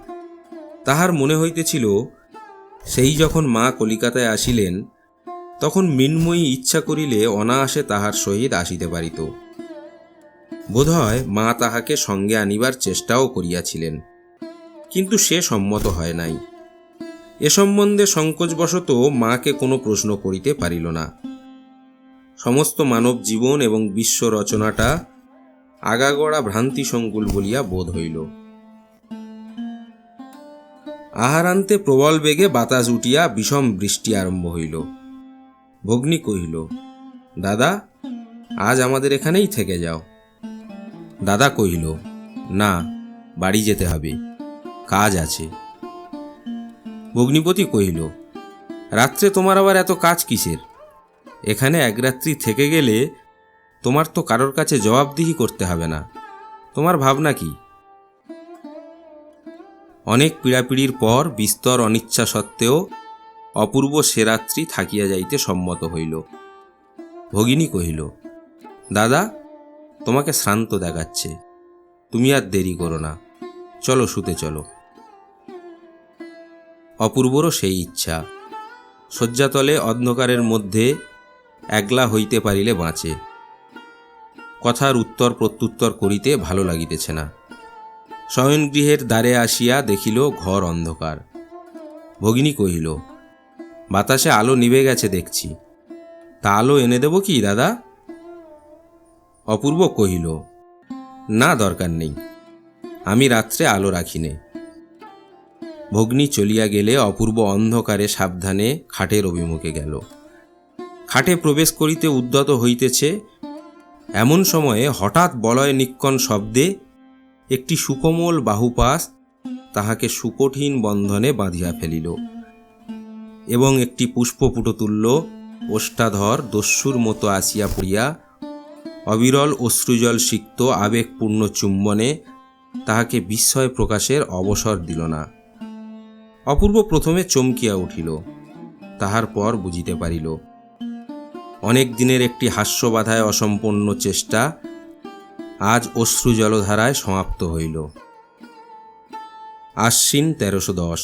তাহার মনে হইতেছিল, সেই যখন মা কলিকাতায় আসিলেন, তখন মৃন্ময়ী ইচ্ছা করিলে অনায়াসে তাহার সহিত আসিতে পারিত। বোধহয় মা তাহাকে সঙ্গে আনিবার চেষ্টাও করিয়াছিলেন, কিন্তু সে সম্মত হয় নাই। এ সম্বন্ধে সংকোচবশত মাকে কোনো প্রশ্ন করিতে পারিল না। সমস্ত মানব জীবন এবং বিশ্ব রচনাটা আগাগোড়া ভ্রান্তি সংকুল বলিয়া বোধ হইল। আহারান্তে প্রবল বেগে বাতাস উঠিয়া বিষম বৃষ্টি আরম্ভ হইল। ভগ্নী কহিল, দাদা, আজ আমাদের এখানেই থেকে যাও। দাদা কহিল, না, বাড়ি যেতে হবে, কাজ আছে। ভগ্নিপতি কহিল, রাত্রে তোমার আবার এত কাজ কিসের? এখানে এক রাত্রি থেকে গেলে তোমার তো কারোর কাছে জবাবদিহি করতে হবে না। তোমার ভাবনা কি? অনেক পীড়াপিড়ির পর বিস্তর অনিচ্ছা সত্ত্বেও অপূর্ব সে রাত্রি থাকিয়া যাইতে সম্মত হইল। ভগিনী কহিল, দাদা, তোমাকে শ্রান্ত দেখাচ্ছে, তুমি আর দেরি করো না, চলো শুতে চলো। অপূর্বরও সেই ইচ্ছা। শয্যাতলে অন্ধকারের মধ্যে একলা হইতে পারিলে বাঁচে। কথার উত্তর প্রত্যুত্তর করিতে ভালো লাগিতেছে না। শয়নগৃহের দ্বারে আসিয়া দেখিল ঘর অন্ধকার। ভগিনী কহিল, বাতাসে আলো নিভে গেছে দেখছি, তা আলো এনে দেব কি দাদা? অপূর্ব কহিল, না, দরকার নেই, আমি রাত্রে আলো রাখিনে। ভগ্নী চলিয়া গেলে অপূর্ব অন্ধকারে সাবধানে খাটের অভিমুখে গেল। খাটে প্রবেশ করিতে উদ্যত হইতেছে, এমন সময়ে হঠাৎ বলয় নিক্কণ শব্দে একটি সুকোমল বাহুপাশ তাহাকে সুকঠিন বন্ধনে বাঁধিয়া ফেলিল এবং একটি পুষ্পপুটতুল্য ওষ্ঠাধর দস্যুর মতো আসিয়া পড়িয়া অবিরল অশ্রুজল সিক্ত আবেগপূর্ণ চুম্বনে তাহাকে বিস্ময় প্রকাশের অবসর দিল না। অপূর্ব প্রথমে চমকিয়া উঠিল, তাহার পর বুঝিতে পারিল অনেক দিনের একটি হাস্যবাধায় অসম্পন্ন চেষ্টা আজ অশ্রু জলধারায় সমাপ্ত হইল। আশ্বিন 1310।